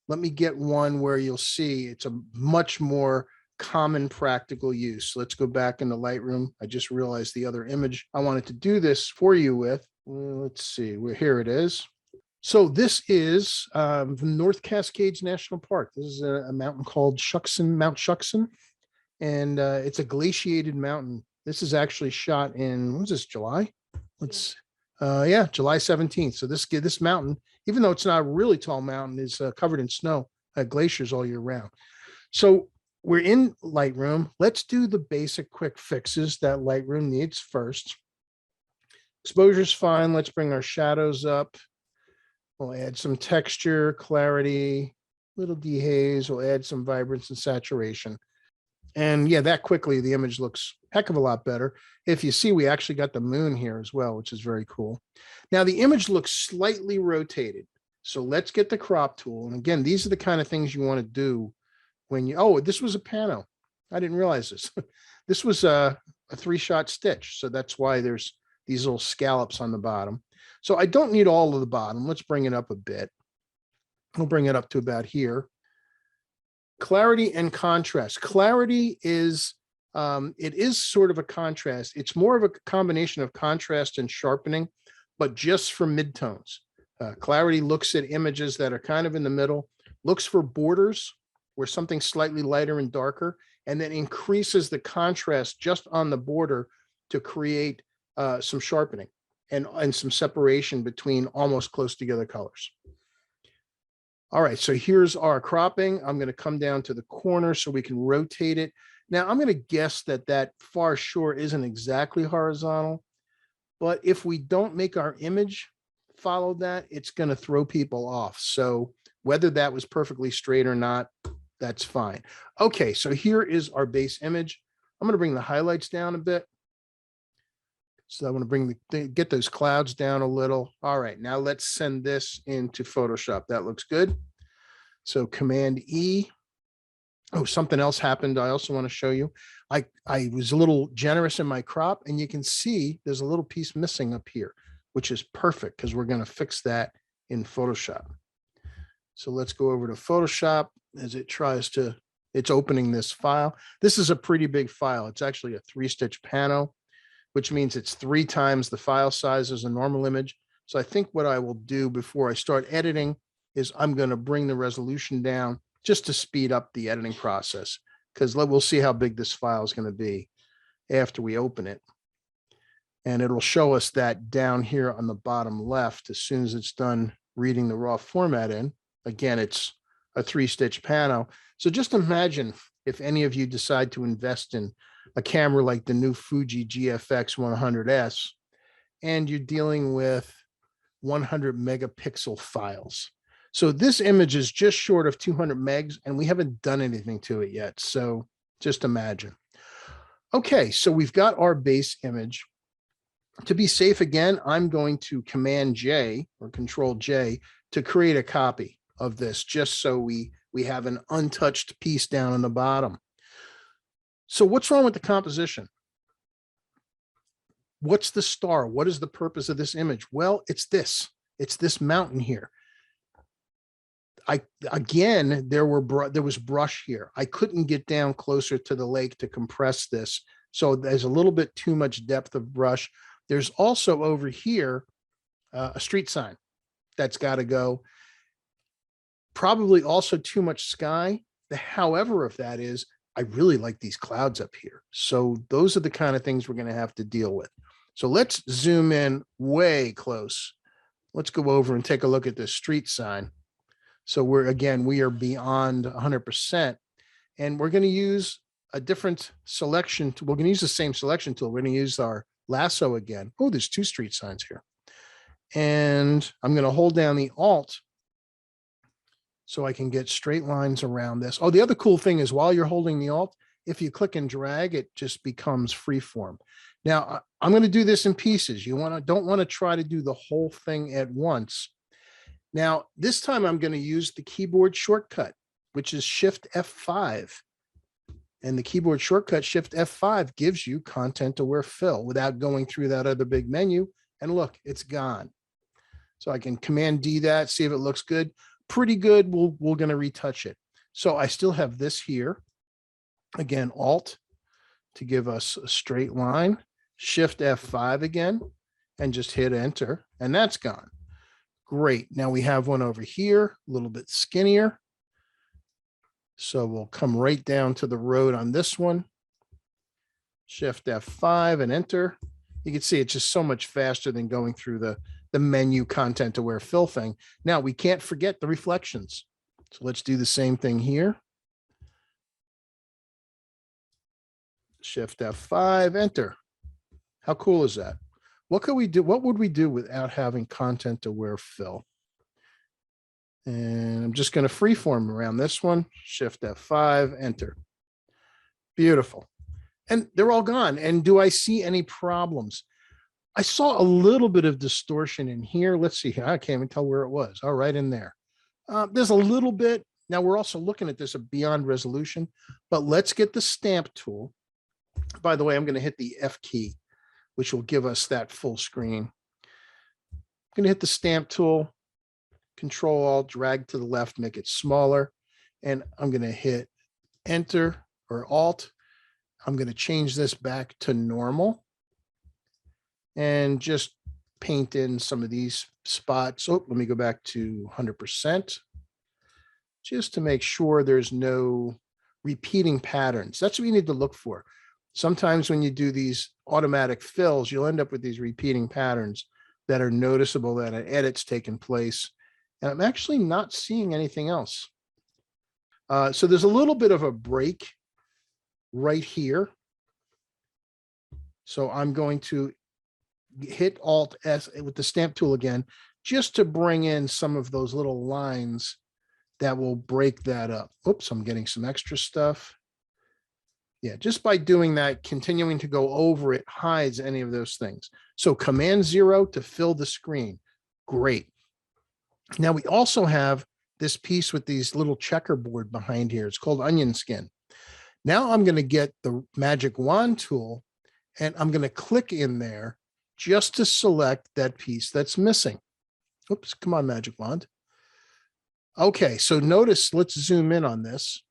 Let me get one where you'll see it's a much more common practical use. Let's go back into Lightroom. I just realized the other image I wanted to do this for you with. Let's see, here it is. So this is the North Cascades National Park. This is a mountain called Mount Shuckson, and it's a glaciated mountain. This is actually shot in, what was this, July? Yeah, July 17th. So this mountain, even though it's not a really tall mountain, is covered in snow, glaciers all year round. So we're in Lightroom. Let's do the basic quick fixes that Lightroom needs first. Exposure's fine. Let's bring our shadows up. We'll add some texture, clarity, little dehaze. We'll add some vibrance and saturation. And yeah, that quickly, the image looks a heck of a lot better. If you see, we actually got the moon here as well, which is very cool. Now the image looks slightly rotated. So let's get the crop tool. And again, these are the kind of things you want to do when you, oh, this was a pano. I didn't realize this. This was a 3-shot stitch. So that's why there's these little scallops on the bottom. So I don't need all of the bottom. Let's bring it up a bit. We'll bring it up to about here. Clarity and contrast. Clarity is, it is sort of a contrast. It's more of a combination of contrast and sharpening, but just for midtones. Clarity looks at images that are kind of in the middle, looks for borders where something's slightly lighter and darker, and then increases the contrast just on the border to create some sharpening and some separation between almost close together colors. All right, so here's our cropping. I'm going to come down to the corner so we can rotate it. Now I'm going to guess that that far shore isn't exactly horizontal, but if we don't make our image follow that, it's going to throw people off. So whether that was perfectly straight or not, that's fine. Okay, so here is our base image. I'm going to bring the highlights down a bit. So I want to get those clouds down a little. All right, now let's send this into Photoshop. That looks good. So Command E. Oh, something else happened. I also want to show you. I was a little generous in my crop, and you can see there's a little piece missing up here, which is perfect because we're going to fix that in Photoshop. So let's go over to Photoshop as it tries to, it's opening this file. This is a pretty big file. It's actually a 3-stitch pano, which means it's 3 times the file size as a normal image. So I think what I will do before I start editing is I'm going to bring the resolution down just to speed up the editing process, because we'll see how big this file is going to be after we open it. And it'll show us that down here on the bottom left, as soon as it's done reading the raw format in. Again, it's a 3-stitch pano. So just imagine if any of you decide to invest in a camera like the new Fuji GFX 100S, and you're dealing with 100 megapixel files. So this image is just short of 200 megs, and we haven't done anything to it yet. So just imagine. Okay, so we've got our base image. To be safe again, I'm going to Command J or Control J to create a copy of this, just so we have an untouched piece down on the bottom. So what's wrong with the composition? What's the star? What is the purpose of this image? Well, it's this mountain here. There was brush here. I couldn't get down closer to the lake to compress this. So there's a little bit too much depth of brush. There's also over here a street sign that's got to go. Probably also too much sky. The however of that is, I really like these clouds up here. So those are the kind of things we're going to have to deal with. So let's zoom in way close. Let's go over and take a look at this street sign. So we are beyond 100%, and we're going to use a different selection. We're going to use the same selection tool. We're going to use our lasso again. Oh, there's two street signs here. And I'm going to hold down the Alt so I can get straight lines around this. Oh, the other cool thing is while you're holding the Alt, if you click and drag, it just becomes freeform. Now, I'm going to do this in pieces. Don't want to try to do the whole thing at once. Now, this time I'm going to use the keyboard shortcut, which is Shift F5. And the keyboard shortcut Shift F5 gives you content-aware fill without going through that other big menu. And look, it's gone. So I can Command D that, see if it looks good. Pretty good. We're going to retouch it. So I still have this here. Again, Alt to give us a straight line. Shift F5 again, and just hit Enter, and that's gone. Great. Now we have one over here, a little bit skinnier. So we'll come right down to the road on this one. Shift F5 and Enter. You can see it's just so much faster than going through the menu content-aware fill thing. Now we can't forget the reflections. So let's do the same thing here. Shift F5, Enter. How cool is that? What could we do? What would we do without having content-aware fill? And I'm just going to freeform around this one. Shift F5, Enter. Beautiful. And they're all gone. And do I see any problems? I saw a little bit of distortion in here. Let's see here. I can't even tell where it was. All right, in there. There's a little bit. Now we're also looking at this beyond resolution, but let's get the stamp tool. By the way, I'm going to hit the F key, which will give us that full screen. I'm going to hit the stamp tool, Control Alt, drag to the left, make it smaller. And I'm going to hit Enter or Alt. I'm going to change this back to normal and just paint in some of these spots. Oh, let me go back to 100% just to make sure there's no repeating patterns. That's what you need to look for. Sometimes when you do these automatic fills, you'll end up with these repeating patterns that are noticeable that an edit's taken place. And I'm actually not seeing anything else. So there's a little bit of a break right here. So I'm going to hit Alt S with the stamp tool again, just to bring in some of those little lines that will break that up. Oops, I'm getting some extra stuff. Yeah, just by doing that, continuing to go over it hides any of those things. So Command 0 to fill the screen. Great. Now we also have this piece with these little checkerboard behind here. It's called onion skin. Now I'm going to get the magic wand tool and I'm going to click in there just to select that piece that's missing. Oops, come on, magic wand. Okay, so notice, let's zoom in on this.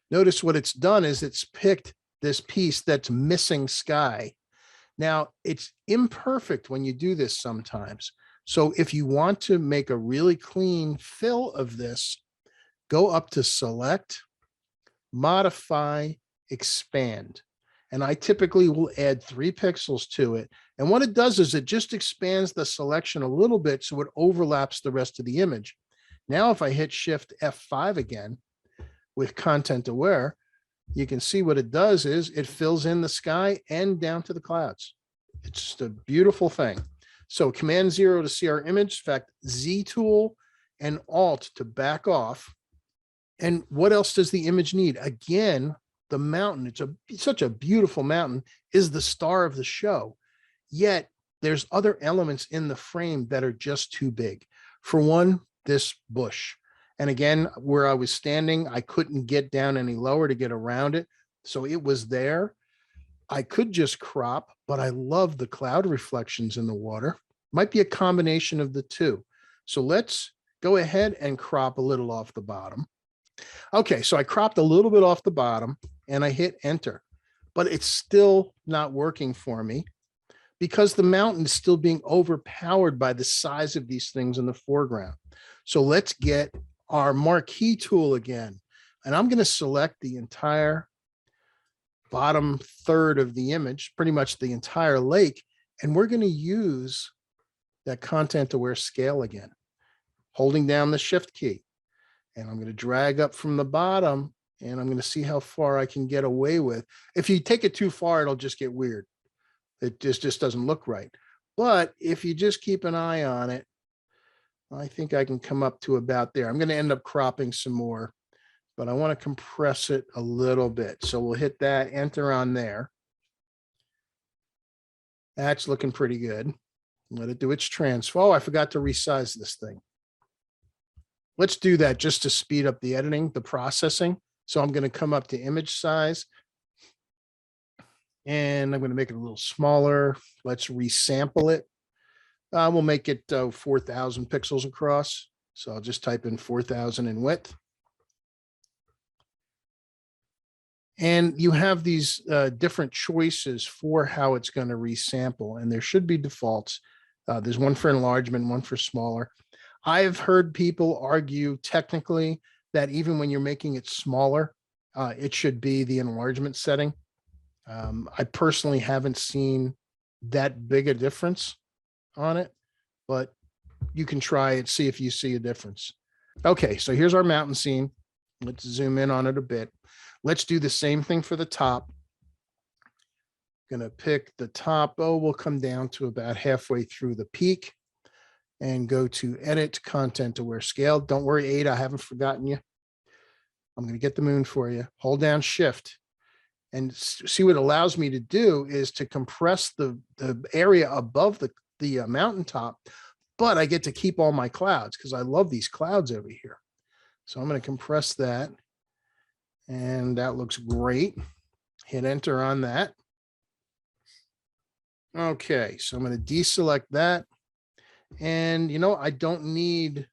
Notice what it's done is it's picked this piece that's missing sky. Now, it's imperfect when you do this sometimes. So if you want to make a really clean fill of this, go up to Select, Modify, Expand. And I typically will add 3 pixels to it. And what it does is it just expands the selection a little bit so it overlaps the rest of the image. Now, if I hit Shift F5 again with Content Aware, you can see what it does is it fills in the sky and down to the clouds. It's just a beautiful thing. So Command 0 to see our image, in fact, Z tool and Alt to back off. And what else does the image need? Again, the mountain, it's such a beautiful mountain, is the star of the show. Yet there's other elements in the frame that are just too big. For one, this bush. And again, where I was standing, I couldn't get down any lower to get around it. So it was there. I could just crop, but I love the cloud reflections in the water. Might be a combination of the two. So let's go ahead and crop a little off the bottom. Okay, so I cropped a little bit off the bottom and I hit enter, but it's still not working for me because the mountain is still being overpowered by the size of these things in the foreground. So let's get our marquee tool again. And I'm going to select the entire bottom third of the image, pretty much the entire lake. And we're going to use that content aware scale again, holding down the shift key. And I'm going to drag up from the bottom and I'm going to see how far I can get away with. If you take it too far, it'll just get weird. It just doesn't look right. But if you just keep an eye on it, I think I can come up to about there. I'm going to end up cropping some more, but I want to compress it a little bit. So we'll hit that, enter on there. That's looking pretty good. Let it do its transfer. Oh, I forgot to resize this thing. Let's do that just to speed up the editing, the processing. So I'm going to come up to image size and I'm going to make it a little smaller. Let's resample it. We'll make it 4,000 pixels across. So I'll just type in 4,000 in width. And you have these different choices for how it's going to resample. And there should be defaults. There's one for enlargement, one for smaller. I've heard people argue technically that even when you're making it smaller, it should be the enlargement setting. I personally haven't seen that big a difference on it, but you can try it, see if you see a difference. Okay, so here's our mountain scene. Let's zoom in on it a bit. Let's do the same thing for the top. Gonna pick the top. Oh, we'll come down to about halfway through the peak and go to edit content aware scale. Don't worry, Ada, I haven't forgotten you. I'm gonna get the moon for you. Hold down shift. And see what it allows me to do is to compress the area above the mountaintop, but I get to keep all my clouds because I love these clouds over here. So I'm going to compress that. And that looks great. Hit enter on that. Okay, so I'm going to deselect that. And I don't need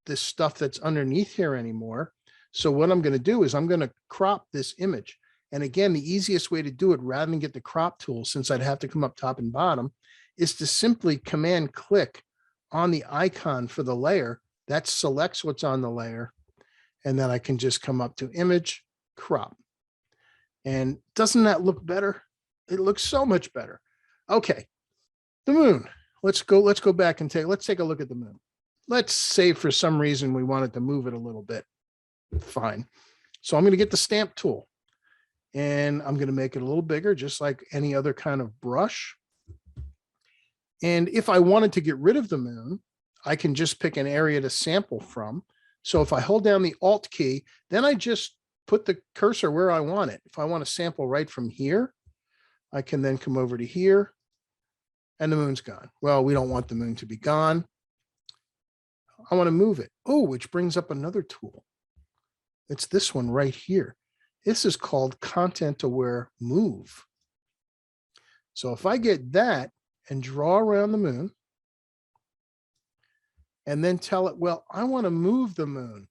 this stuff that's underneath here anymore. So what I'm going to do is I'm going to crop this image. And again, the easiest way to do it rather than get the crop tool, since I'd have to come up top and bottom, is to simply command click on the icon for the layer. That selects what's on the layer. And then I can just come up to image, crop. And doesn't that look better? It looks so much better. Okay, the moon. Let's go back and let's take a look at the moon. Let's say for some reason we wanted to move it a little bit. Fine. So I'm going to get the stamp tool. And I'm going to make it a little bigger, just like any other kind of brush. And if I wanted to get rid of the moon, I can just pick an area to sample from. So if I hold down the Alt key, then I just put the cursor where I want it. If I want to sample right from here, I can then come over to here and the moon's gone. Well, we don't want the moon to be gone. I want to move it. Oh, which brings up another tool. It's this one right here. This is called content aware move. So if I get that and draw around the moon and then tell it, well, I want to move the moon.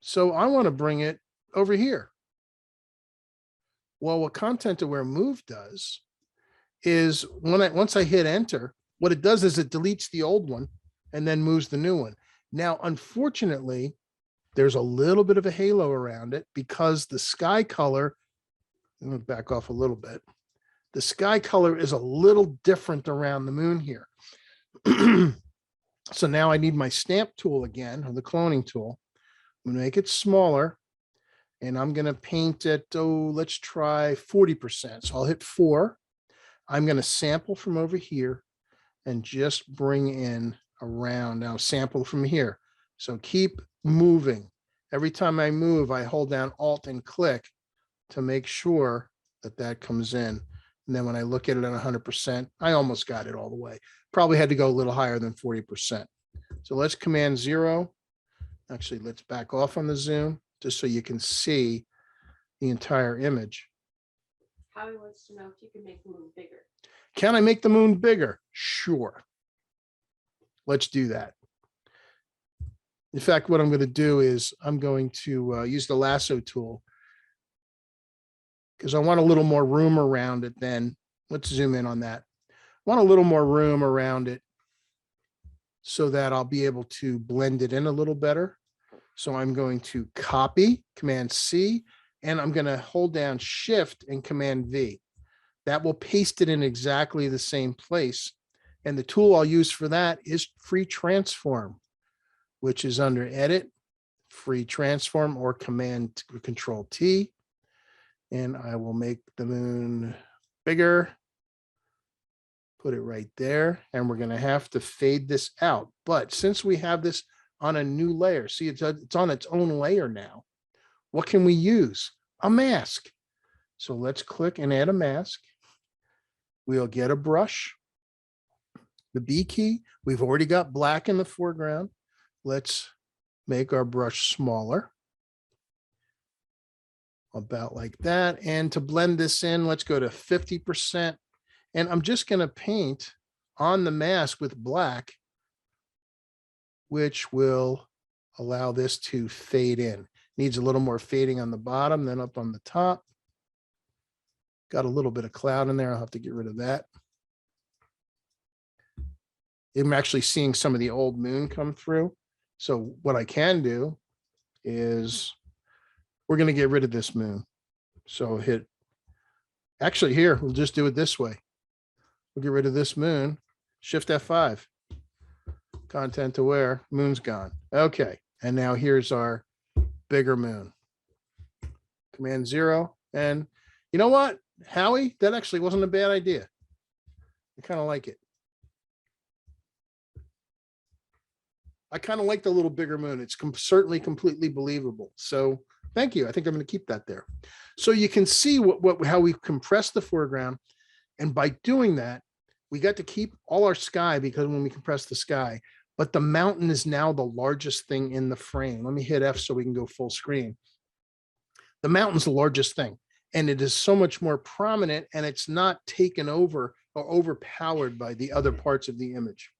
So I want to bring it over here. Well, what content aware move does is once I hit enter, what it does is it deletes the old one and then moves the new one. Now, unfortunately, there's a little bit of a halo around it because the sky color, I'm going to back off a little bit. The sky color is a little different around the moon here. So now I need my stamp tool again, or the cloning tool. I'm going to make it smaller and I'm going to paint it. Oh, let's try 40%. So I'll hit 4. I'm going to sample from over here and just bring in around. Now sample from here. So keep moving. Every time I move, I hold down Alt and click to make sure that that comes in. And then when I look at it at 100%, I almost got it all the way. Probably had to go a little higher than 40%. So let's Command 0. Actually, let's back off on the zoom just so you can see the entire image. Howie wants to know if you can make the moon bigger. Can I make the moon bigger? Sure. Let's do that. In fact, what I'm going to do is I'm going to use the lasso tool because I want a little more room around it then. Let's zoom in on that. I want a little more room around it so that I'll be able to blend it in a little better. So I'm going to copy, Command C, and I'm going to hold down Shift and Command V. That will paste it in exactly the same place. And the tool I'll use for that is Free Transform, which is under Edit, Free Transform, or Command Control T. And I will make the moon bigger. Put it right there. And we're going to have to fade this out. But since we have this on a new layer, see, it's on its own layer now. What can we use? A mask. So let's click and add a mask. We'll get a brush. The B key, we've already got black in the foreground. Let's make our brush smaller. About like that. And to blend this in, let's go to 50%. And I'm just going to paint on the mask with black, which will allow this to fade in. Needs a little more fading on the bottom than up on the top. Got a little bit of cloud in there. I'll have to get rid of that. I'm actually seeing some of the old moon come through. So what I can do is we're going to get rid of this moon. So hit, actually here, we'll just do it this way. We'll get rid of this moon, Shift F5. Content aware, moon's gone. Okay, and now here's our bigger moon. Command 0. And you know what, Howie, that actually wasn't a bad idea. I kind of like it. I kind of like the little bigger moon. It's certainly completely believable. So thank you. I think I'm going to keep that there. So you can see how we've compressed the foreground. And by doing that, we got to keep all our sky because when we compress the sky, but the mountain is now the largest thing in the frame. Let me hit F so we can go full screen. The mountain's the largest thing, and it is so much more prominent, and it's not taken over or overpowered by the other parts of the image.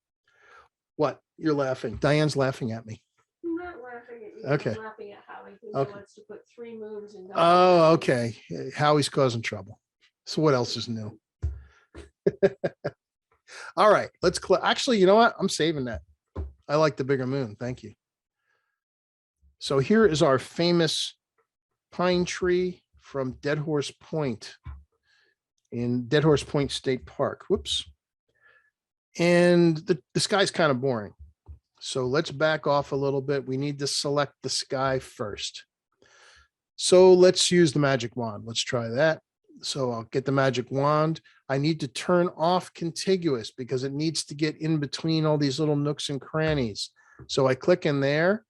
What? You're laughing. Diane's laughing at me. I'm not laughing at you. Okay. I'm laughing at Howie. He Okay. wants to put 3 moons in. Oh, okay. Howie's causing trouble. So what else is new? All right, let's actually, you know what? I'm saving that. I like the bigger moon. Thank you. So here is our famous pine tree from Dead Horse Point in Dead Horse Point State Park. Whoops. And the sky's kind of boring. So let's back off a little bit. We need to select the sky first. So let's use the magic wand. Let's try that. So I'll get the magic wand. I need to turn off contiguous because it needs to get in between all these little nooks and crannies. So I click in there,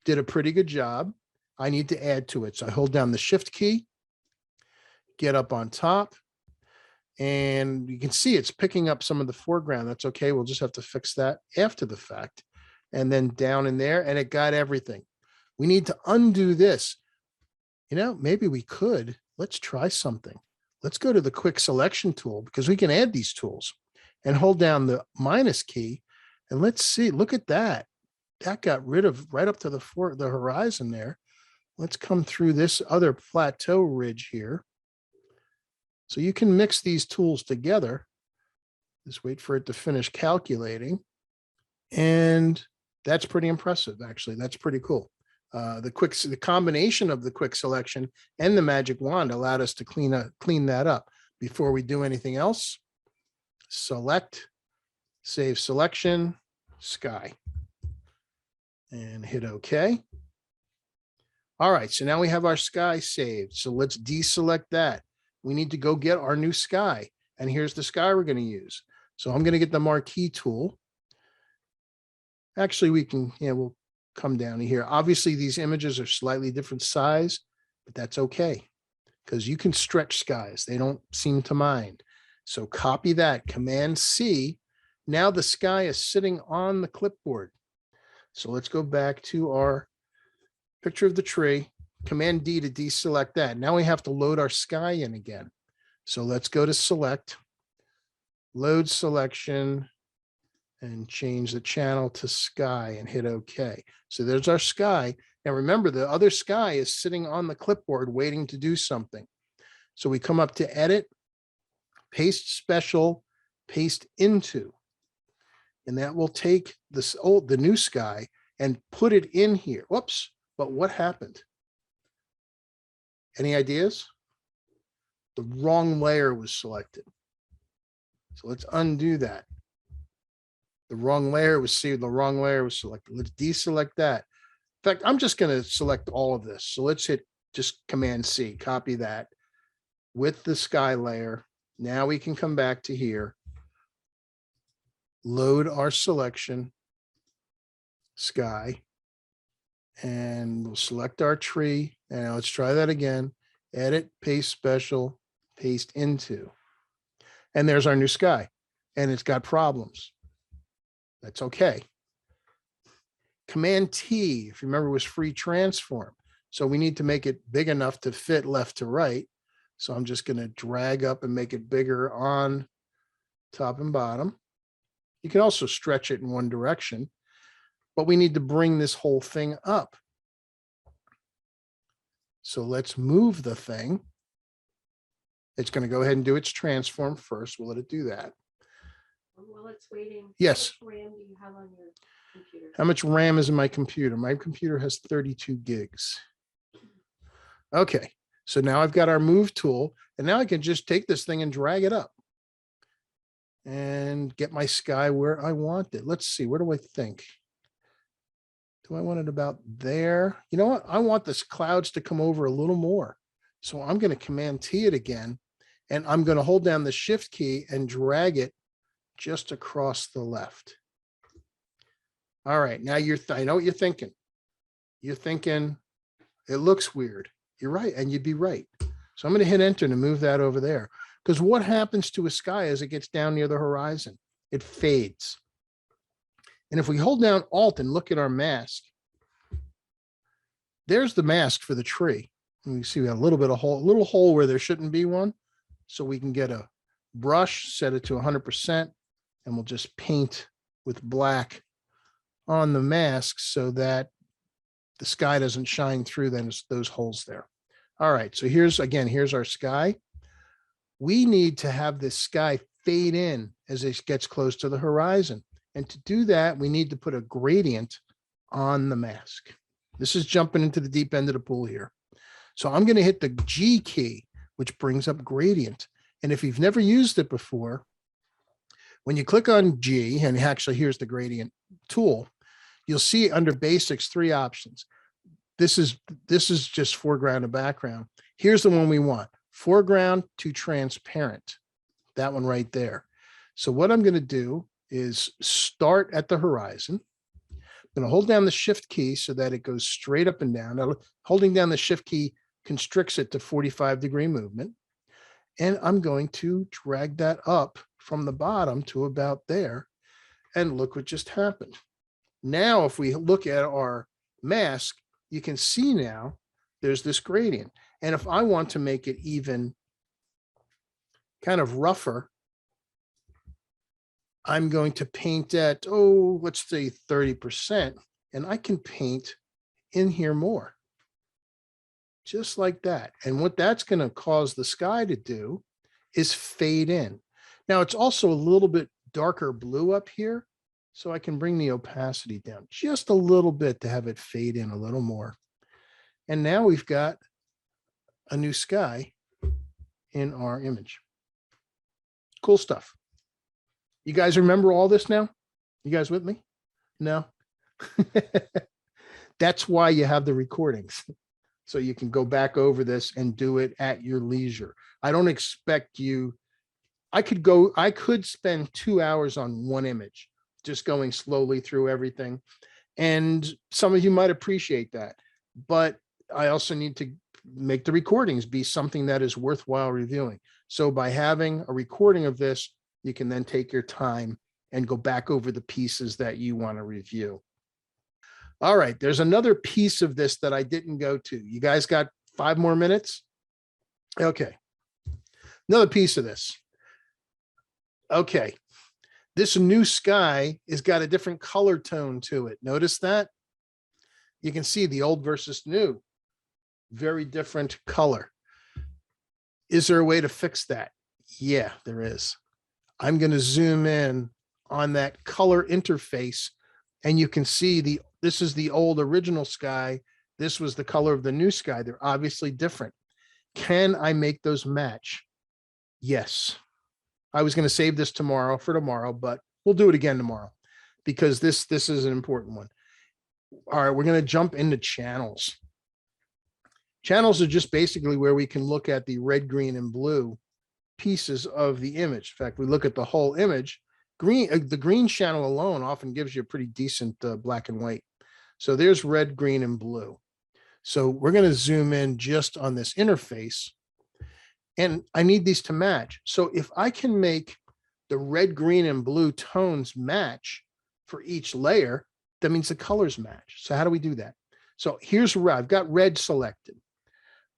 did a pretty good job. I need to add to it. So I hold down the Shift key, get up on top, and you can see it's picking up some of the foreground. That's okay. We'll just have to fix that after the fact. And then down in there, and it got everything. We need to undo this. You know, maybe we could. Let's try something. Let's go to the quick selection tool because we can add these tools and hold down the minus key. And let's see, look at that. That got rid of right up to the horizon there. Let's come through this other plateau ridge here. So you can mix these tools together. Just wait for it to finish calculating. And that's pretty impressive, actually. That's pretty cool. The combination of the quick selection and the magic wand allowed us to clean that up. Before we do anything else, select, save selection, sky, and hit OK. All right, so now we have our sky saved. So let's deselect that. We need to go get our new sky. And here's the sky we're going to use. So I'm going to get the marquee tool. Actually, we can, we'll come down here. Obviously, these images are slightly different size, but that's okay. because you can stretch skies. They don't seem to mind. So copy that, Command C. Now the sky is sitting on the clipboard. So let's go back to our picture of the tree, Command D to deselect that. Now we have to load our sky in again. So let's go to select, load selection, and change the channel to sky and hit OK. So there's our sky. Now remember, the other sky is sitting on the clipboard waiting to do something. So we come up to edit, paste special, paste into, and that will take this the new sky and put it in here. Whoops, but what happened? Any ideas? The wrong layer was selected. So let's undo that. The wrong layer was selected. Let's deselect that. In fact, I'm just going to select all of this. So let's hit just Command C, copy that with the sky layer. Now we can come back to here, load our selection, sky, and we'll select our tree. And let's try that again. Edit, paste special, paste into. And there's our new sky. And it's got problems. That's okay. Command T, if you remember, was free transform. So we need to make it big enough to fit left to right. So I'm just going to drag up and make it bigger on top and bottom. You can also stretch it in one direction, but we need to bring this whole thing up. So let's move the thing. It's going to go ahead and do its transform first. We'll let it do that. While it's waiting. Yes. How much RAM do you have on your computer? How much RAM is in my computer? My computer has 32 gigs. Okay, so now I've got our move tool, and now I can just take this thing and drag it up and get my sky where I want it. Let's see, where do I think? Do I want it about there? You know what? I want this clouds to come over a little more. So I'm going to Command T it again, and I'm going to hold down the Shift key and drag it just across the left. All right, now I know what you're thinking. You're thinking it looks weird. You're right, and you'd be right. So I'm going to hit enter to move that over there. Because what happens to a sky as it gets down near the horizon? It fades. And if we hold down Alt and look at our mask, there's the mask for the tree. And we see we have a little hole where there shouldn't be one. So we can get a brush, set it to 100%, and we'll just paint with black on the mask so that the sky doesn't shine through those holes there. All right, so here's our sky. We need to have this sky fade in as it gets close to the horizon. And to do that, we need to put a gradient on the mask. This is jumping into the deep end of the pool here. So I'm going to hit the G key, which brings up gradient. And if you've never used it before, when you click on G, and actually here's the gradient tool, you'll see under basics 3 options. This is just foreground and background. Here's the one we want, foreground to transparent, that one right there. So what I'm going to do is start at the horizon. I'm going to hold down the Shift key so that it goes straight up and down. Now, holding down the Shift key constricts it to 45-degree movement. And I'm going to drag that up from the bottom to about there. And look what just happened. Now, if we look at our mask, you can see now there's this gradient. And if I want to make it even kind of rougher, I'm going to paint at, let's say 30%, and I can paint in here more. Just like that. And what that's going to cause the sky to do is fade in. Now it's also a little bit darker blue up here, so I can bring the opacity down just a little bit to have it fade in a little more. And now we've got a new sky in our image. Cool stuff. You guys remember all this now? You guys with me? No? That's why you have the recordings. So you can go back over this and do it at your leisure. I don't expect you. I could spend 2 hours on one image, just going slowly through everything. And some of you might appreciate that, but I also need to make the recordings be something that is worthwhile reviewing. So by having a recording of this, you can then take your time and go back over the pieces that you want to review. All right, there's another piece of this that I didn't go to. You guys got 5 more minutes? Okay. Another piece of this. Okay. This new sky has got a different color tone to it. Notice that? You can see the old versus new. Very different color. Is there a way to fix that? Yeah, there is. I'm going to zoom in on that color interface, and you can see this is the old original sky. This was the color of the new sky. They're obviously different. Can I make those match? Yes. I was going to save this for tomorrow, but we'll do it again tomorrow because this is an important one. All right, we're going to jump into channels. Channels are just basically where we can look at the red, green, and blue pieces of the image. In fact, we look at the whole image. The green channel alone often gives you a pretty decent black and white. So there's red, green, and blue. So we're going to zoom in just on this interface, and I need these to match. So if I can make the red, green, and blue tones match for each layer, that means the colors match. So how do we do that? So here's where I've got red selected.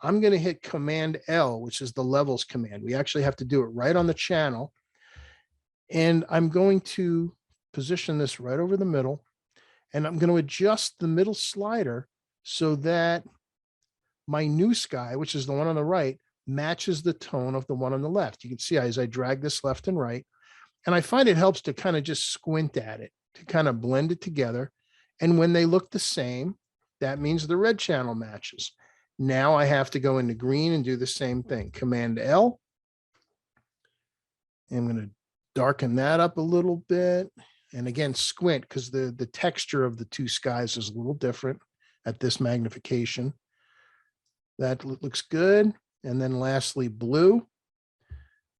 I'm going to hit Command L, which is the levels command. We actually have to do it right on the channel. And I'm going to position this right over the middle. And I'm going to adjust the middle slider so that my new sky, which is the one on the right, matches the tone of the one on the left. You can see as I drag this left and right. And I find it helps to kind of just squint at it, to kind of blend it together. And when they look the same, that means the red channel matches. Now I have to go into green and do the same thing. Command L. I'm going to darken that up a little bit. And again, squint because the texture of the two skies is a little different at this magnification. That looks good. And then lastly, blue.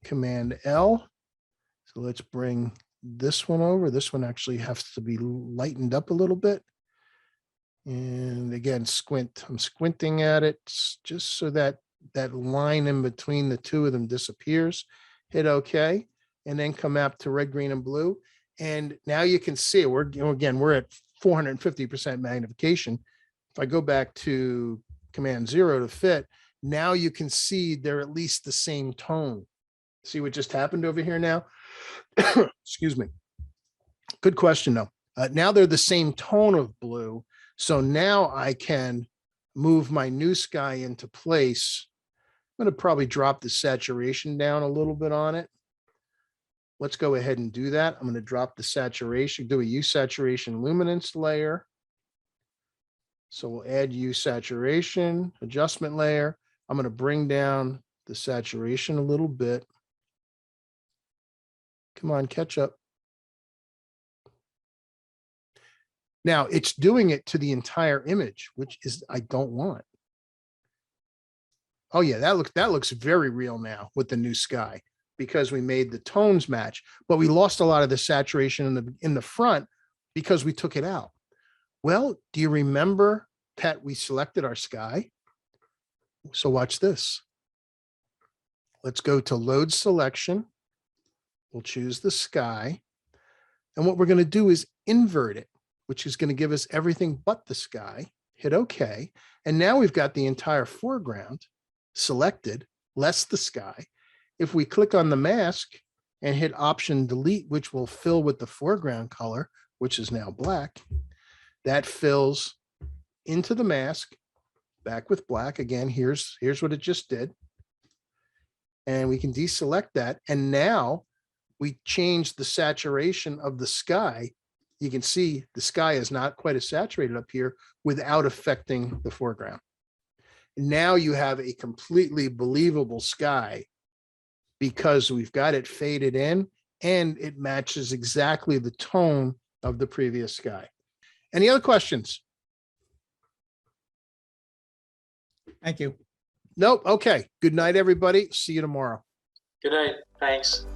Command L. So let's bring this one over. This one actually has to be lightened up a little bit. And again, squint. I'm squinting at it just so that that line in between the two of them disappears. Hit OK, and then come up to red, green, and blue. And now you can see we're at 450% magnification. If I go back to Command 0 to fit, now you can see they're at least the same tone. See what just happened over here now? Excuse me. Good question, though. Now they're the same tone of blue. So now I can move my new sky into place. I'm going to probably drop the saturation down a little bit on it. Let's go ahead and do that. I'm going to drop the saturation, do a hue saturation luminance layer. So we'll add hue saturation adjustment layer. I'm going to bring down the saturation a little bit. Come on, catch up. Now it's doing it to the entire image, which is I don't want. Oh yeah, that looks very real now with the new sky because we made the tones match, but we lost a lot of the saturation in the front because we took it out. Well, do you remember that we selected our sky? So watch this. Let's go to load selection. We'll choose the sky. And what we're going to do is invert it, which is going to give us everything but the sky. Hit OK. And now we've got the entire foreground selected, less the sky. If we click on the mask and hit Option Delete, which will fill with the foreground color, which is now black, that fills into the mask, back with black. Again, here's what it just did. And we can deselect that. And now we change the saturation of the sky. You can see the sky is not quite as saturated up here without affecting the foreground. Now you have a completely believable sky because we've got it faded in and it matches exactly the tone of the previous sky. Any other questions? Thank you. Nope. Okay. Good night, everybody. See you tomorrow. Good night. Thanks.